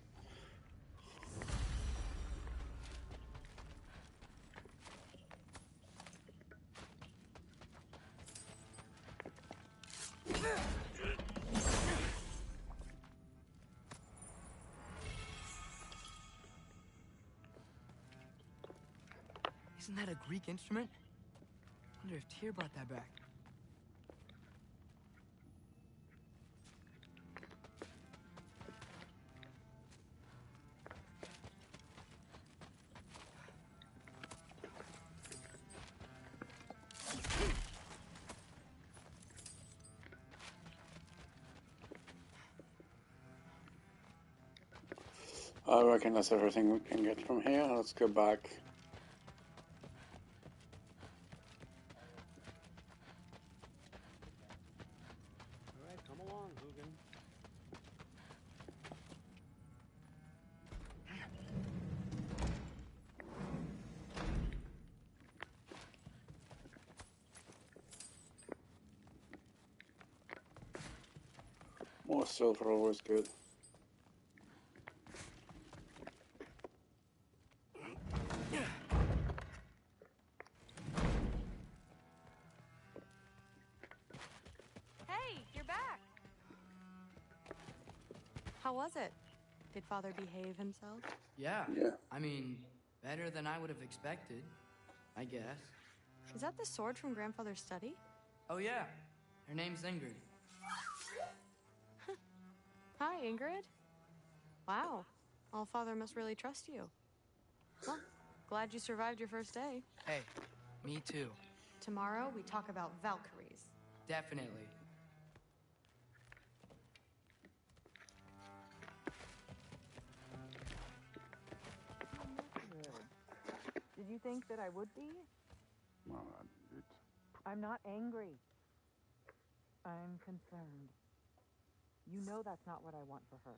Isn't that a Greek instrument? I wonder if Tyr brought that back. I reckon that's everything we can get from here. Let's go back. Alright, come along, Hugin. More silver, always good. Hey, you're back. How was it? Did Father behave himself? Yeah. Yeah. I mean, better than I would have expected, I guess. Is that the sword from Grandfather's study? Oh, yeah. Her name's Ingrid. Hi, Ingrid. Wow. Allfather must really trust you. Well, glad you survived your first day. Hey, me too. Tomorrow, we talk about Valkyries. Definitely. Did you think that I would be? Well, I'm not angry. I'm concerned. You know that's not what I want for her.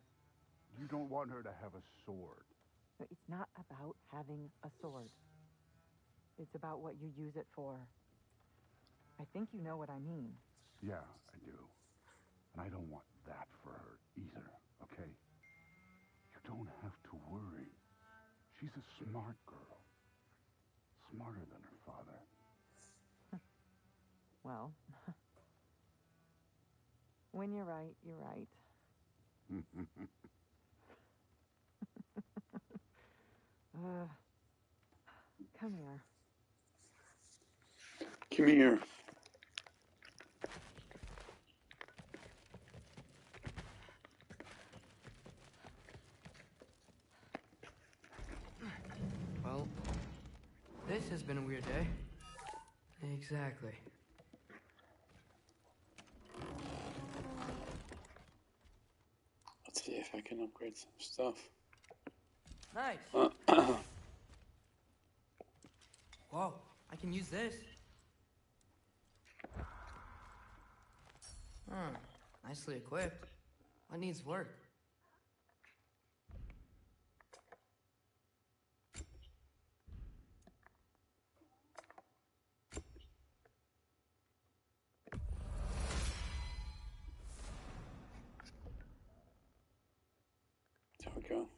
you don't want her to have a sword. No, it's not about having a sword. It's about what you use it for. I think you know what I mean. Yeah, I do. And I don't want that for her either, okay? You don't have to worry. She's a smart girl. Smarter than her father. Well, when you're right, you're right. Come here. Come here. Well, this has been a weird day. Exactly. Let's see if I can upgrade some stuff. Nice. Whoa, I can use this. Nicely equipped. What needs work? There we go.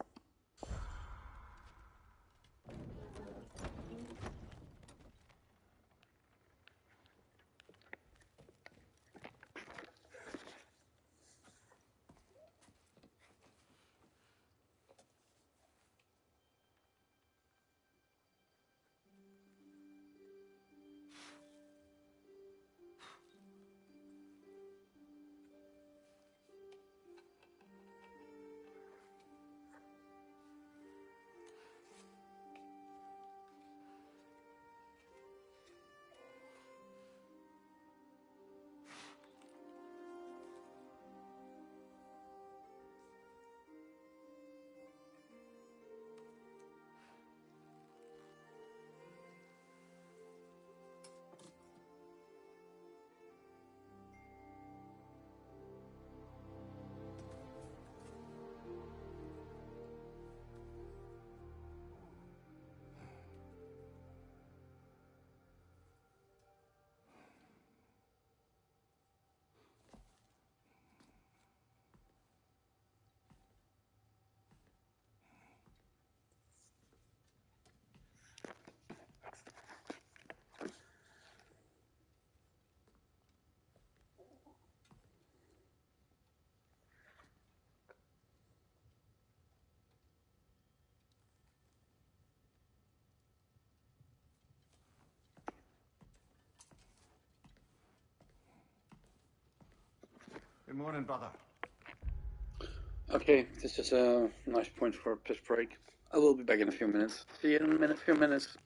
Good morning, brother. Okay, this is a nice point for a piss break. I will be back in a few minutes. See you in a few minutes.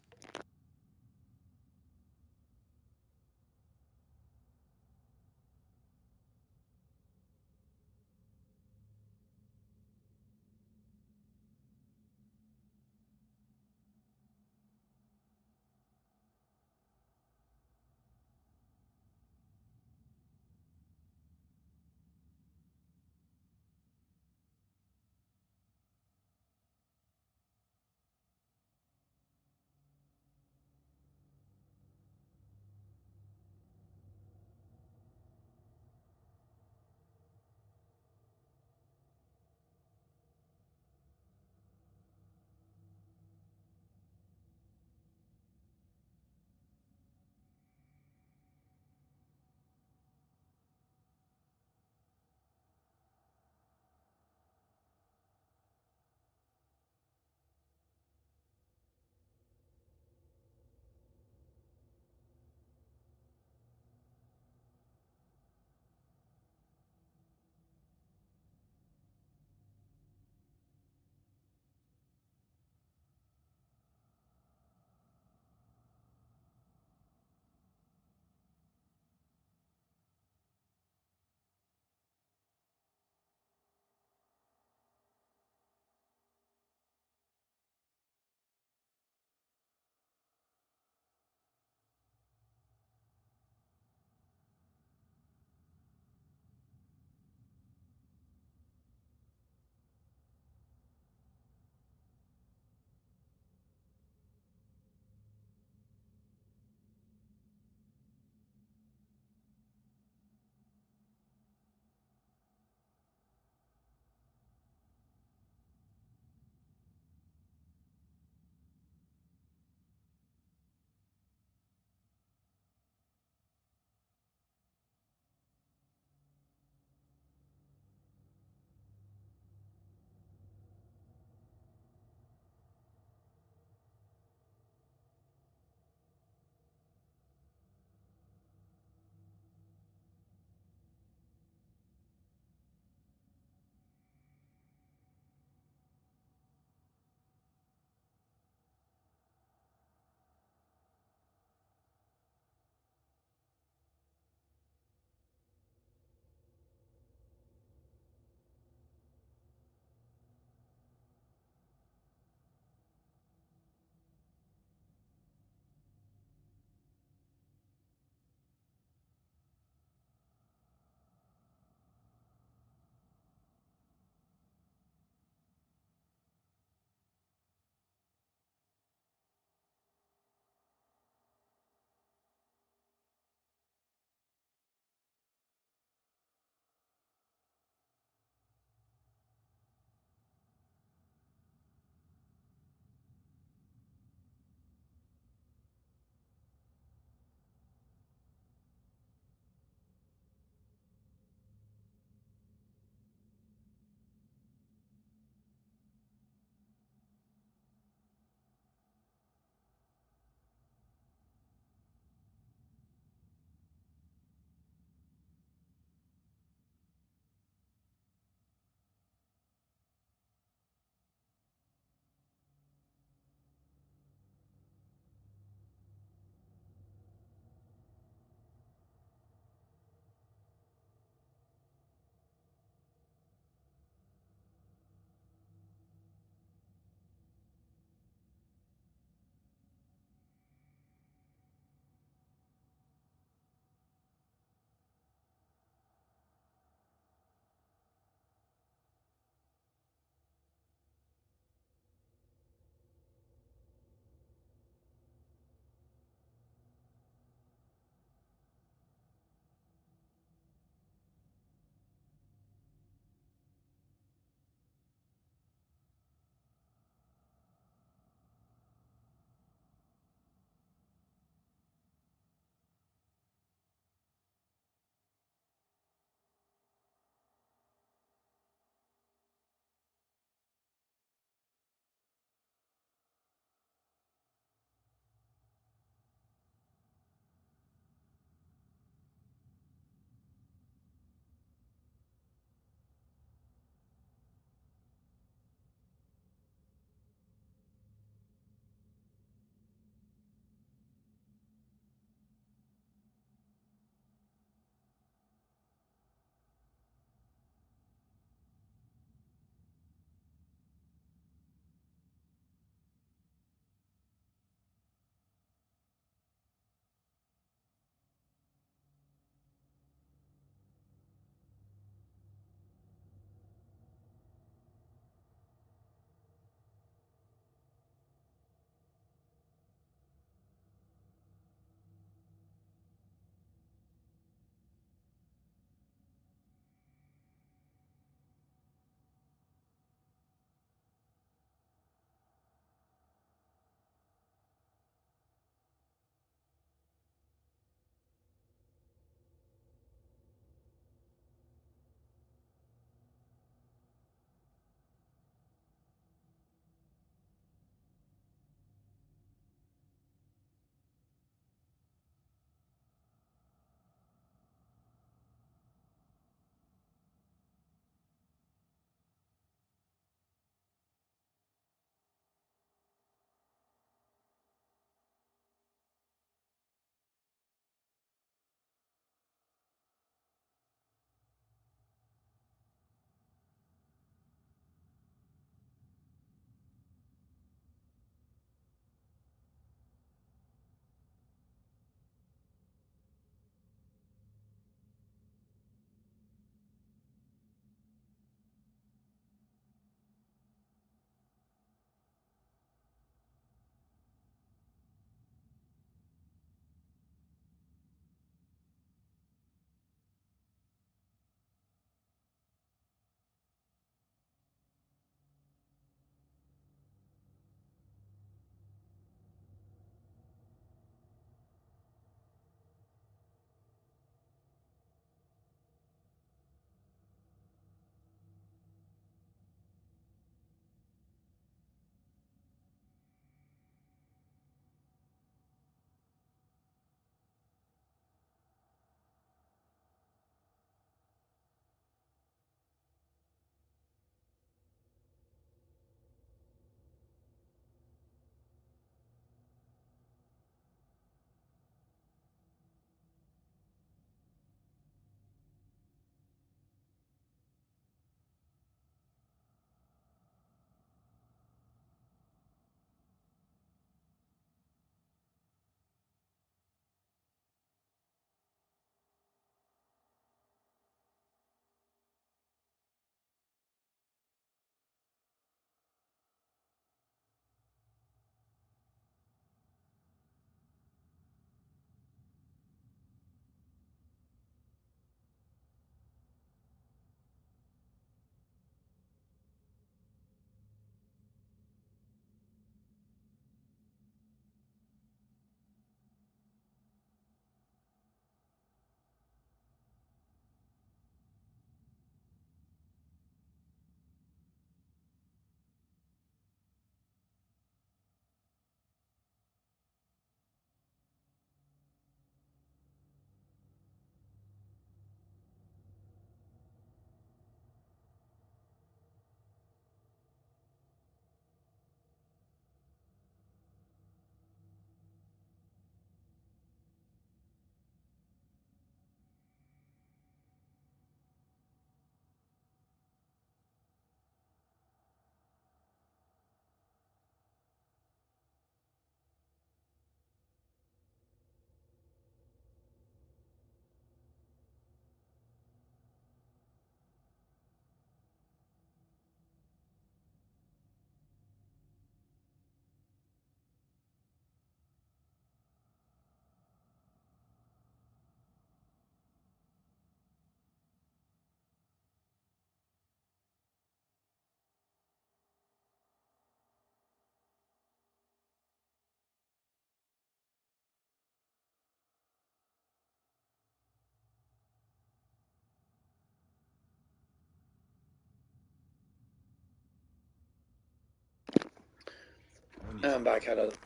I'm back at it.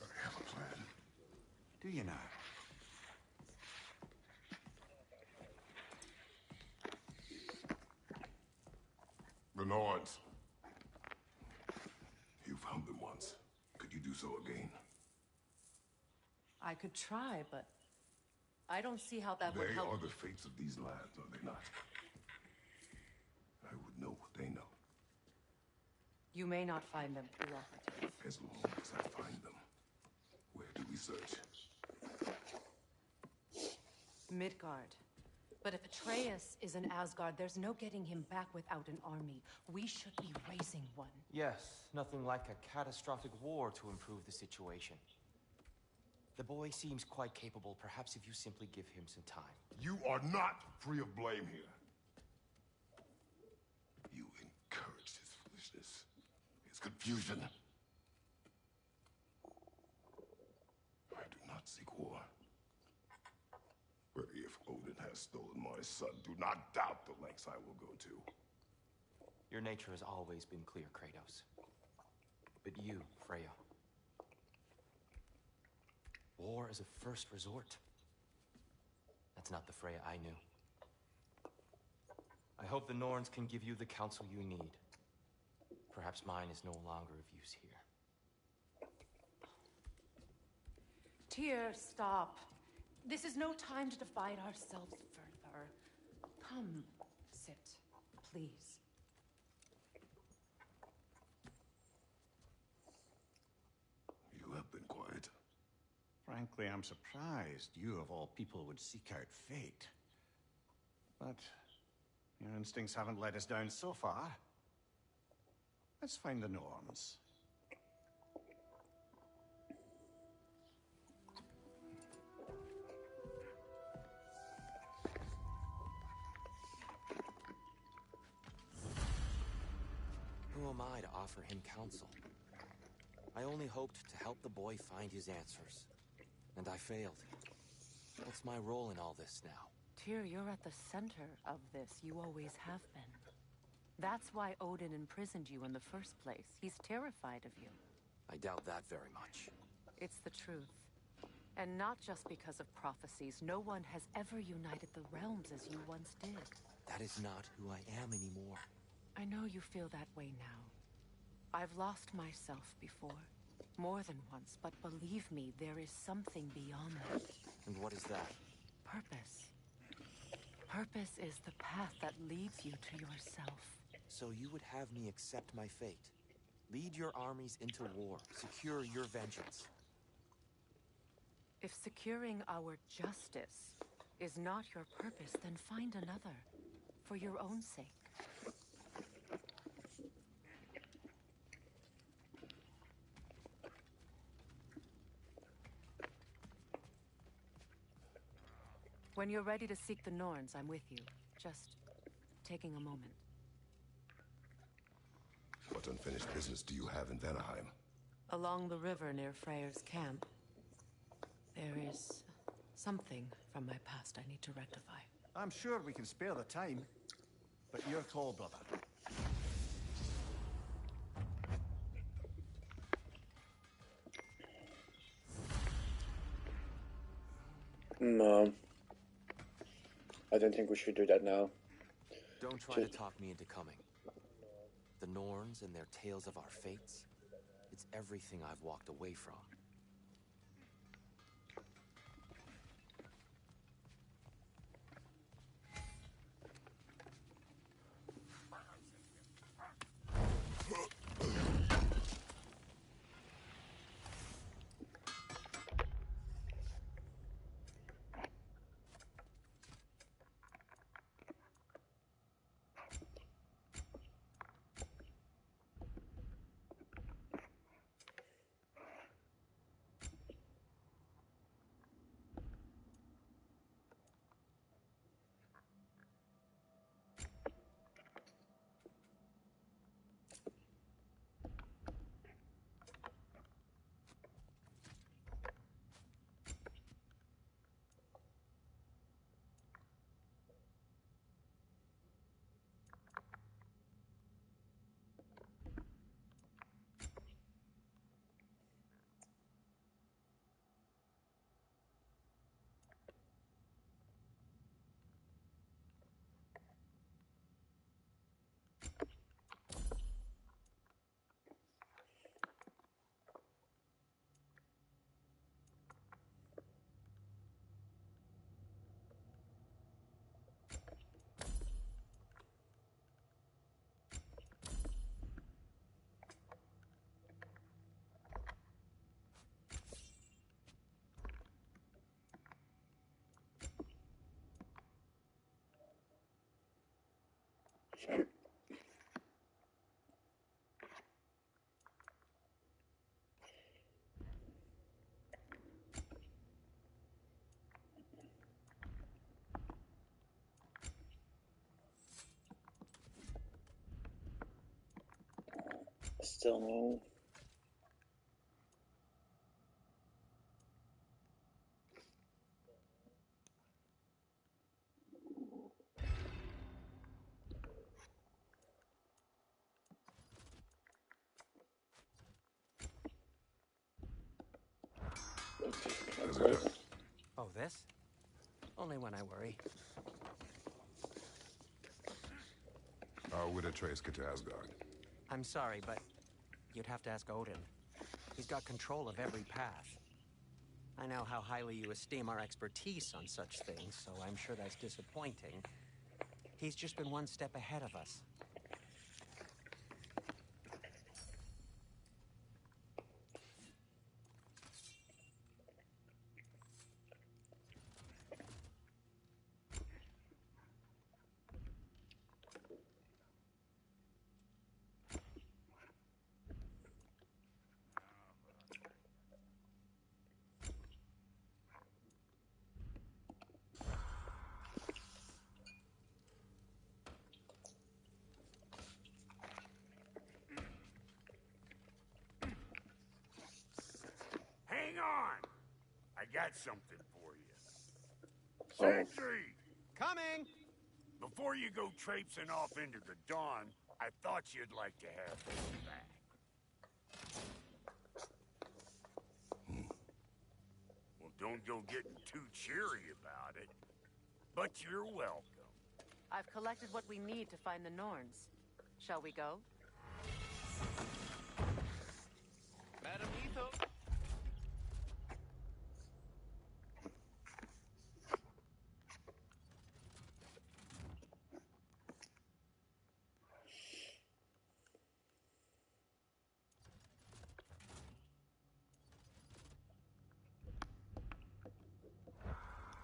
I have a plan. Do you now? The Norns. You found them once. Could you do so again? I could try, but I don't see how that would They help. are the fates of these lands, are they not? I would know what they know. You may not find them cooperative. As long as I find them. Where do we search? Midgard. But if Atreus is in Asgard, there's no getting him back without an army. We should be raising one. Yes, nothing like a catastrophic war to improve the situation. The boy seems quite capable. Perhaps if you simply give him some time. You are not free of blame here. You encouraged his foolishness, his confusion. I do not seek war. But if Odin has stolen my son, do not doubt the lengths I will go to. Your nature has always been clear, Kratos. But you, Freya. War is a first resort. That's not the Freya I knew. I hope the Norns can give you the counsel you need. Perhaps mine is no longer of use here. Tyr, stop. This is no time to divide ourselves further. Come, sit, please. You have been quiet. Frankly, I'm surprised you, of all people, would seek out fate. But your instincts haven't let us down so far. Let's find the Norns. Who am I to offer him counsel? I only hoped to help the boy find his answers. And I failed. What's my role in all this now? Tyr, you're at the center of this. You always have been. That's why Odin imprisoned you in the first place. He's terrified of you. I doubt that very much. It's the truth. And not just because of prophecies. No one has ever united the realms as you once did. That is not who I am anymore. I know you feel that way now. I've lost myself before. More than once, but believe me, there is something beyond that. And what is that? Purpose. Purpose is the path that leads you to yourself. So you would have me accept my fate? Lead your armies into war, secure your vengeance. If securing our justice is not your purpose, then find another. For your own sake. When you're ready to seek the Norns, I'm with you. Just taking a moment. What unfinished business do you have in Vanaheim? Along the river near Freyr's camp, there is something from my past I need to rectify. I'm sure we can spare the time, but your call, brother. No. I don't think we should do that now. Don't try to talk me into coming. The Norns and their tales of our fates, it's everything I've walked away from. Still no. Oh, this? Only when I worry. How would Atreus get to Asgard? I'm sorry, but you'd have to ask Odin. He's got control of every path. I know how highly you esteem our expertise on such things, so I'm sure that's disappointing. He's just been one step ahead of us. Hang on! I got something for you. Sentry! Coming! Before you go traipsing off into the dawn, I thought you'd like to have this back. Well, don't go getting too cheery about it, but you're welcome. I've collected what we need to find the Norns. Shall we go? Madam Etho.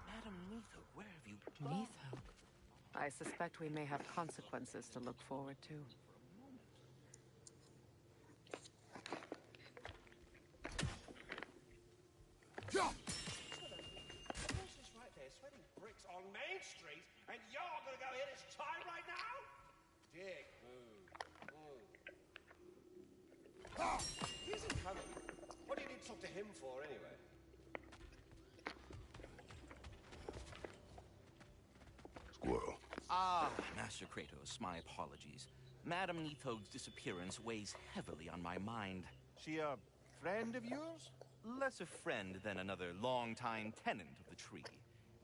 Madam Etho, where have you gone? Neath. I suspect we may have consequences to look forward to. Right there, sweating bricks on Main Street, and you're gonna go hit his tie right now? Dick, move. Oh, he isn't coming. What do you need to talk to him for, anyway? Squirrel. Ah, Master Kratos, my apologies. Madame Nithog's disappearance weighs heavily on my mind. She a friend of yours? Less a friend than another longtime tenant of the tree.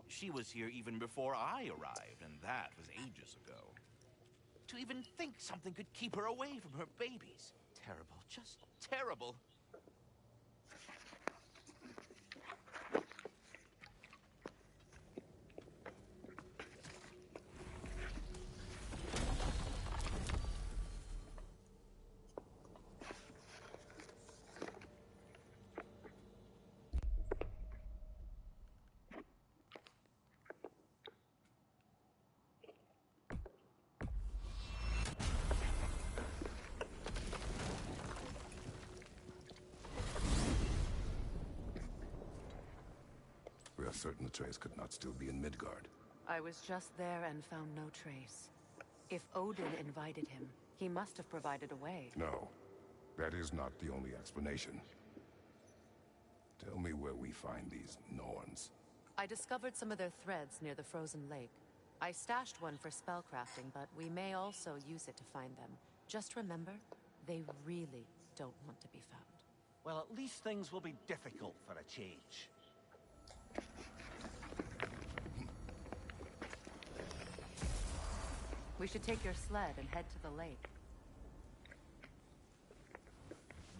She was here even before I arrived, and that was ages ago. To even think something could keep her away from her babies. Terrible, just terrible. We are certain Atreus could not still be in Midgard. I was just there and found no trace. If Odin invited him, he must have provided a way. No, that is not the only explanation. Tell me where we find these Norns. I discovered some of their threads near the frozen lake. I stashed one for spellcrafting, but we may also use it to find them. Just remember, they really don't want to be found. Well, at least things will be difficult for a change. We should take your sled and head to the lake.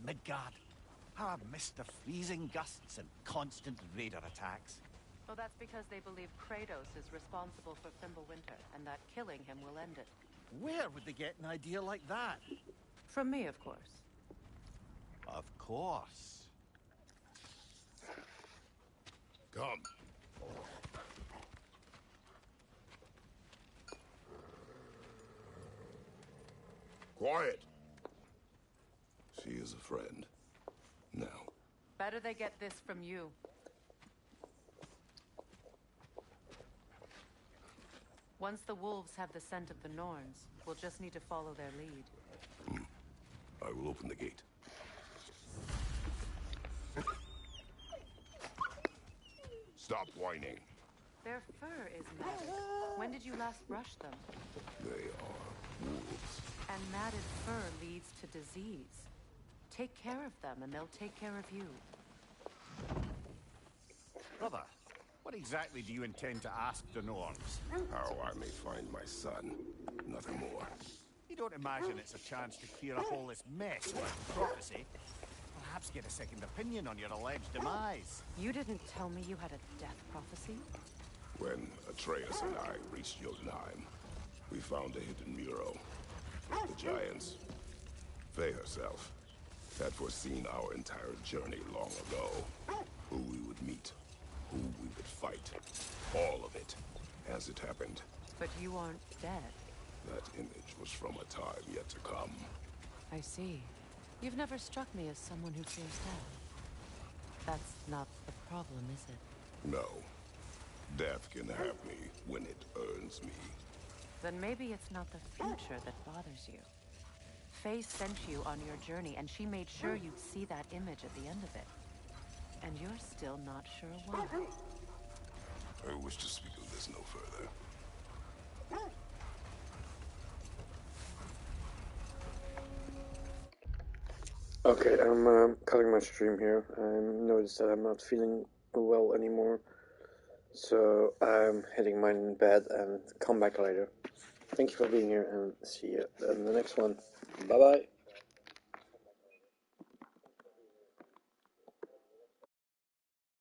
Midgard. How I've missed the freezing gusts and constant raider attacks. Well, that's because they believe Kratos is responsible for Fimbulwinter, and that killing him will end it. Where would they get an idea like that? From me, of course. Of course. Come. Quiet. She is a friend. Now. Better they get this from you. Once the wolves have the scent of the Norns, we'll just need to follow their lead. I will open the gate. Stop whining. Their fur is matted. When did you last brush them? They are wolves. And matted fur leads to disease. Take care of them, and they'll take care of you. Brother, what exactly do you intend to ask the Norns? How I may find my son. Nothing more. You don't imagine it's a chance to clear up all this mess with prophecy? Perhaps get a second opinion on your alleged demise. You didn't tell me you had a death prophecy? When Atreus and I reached Jotunheim, we found a hidden mural. The Giants, Faye herself, had foreseen our entire journey long ago. Who we would meet, who we would fight. All of it, as it happened. But you aren't dead. That image was from a time yet to come. I see. You've never struck me as someone who fears death. That's not the problem, is it? No. Death can have me when it earns me. Then maybe it's not the future that bothers you. Faye sent you on your journey, and she made sure you'd see that image at the end of it. And you're still not sure why. I wish to speak of this no further. Okay, I'm cutting my stream here. I noticed that I'm not feeling well anymore, so I'm heading my bed and come back later. Thank you for being here, and see you in the next one. Bye bye.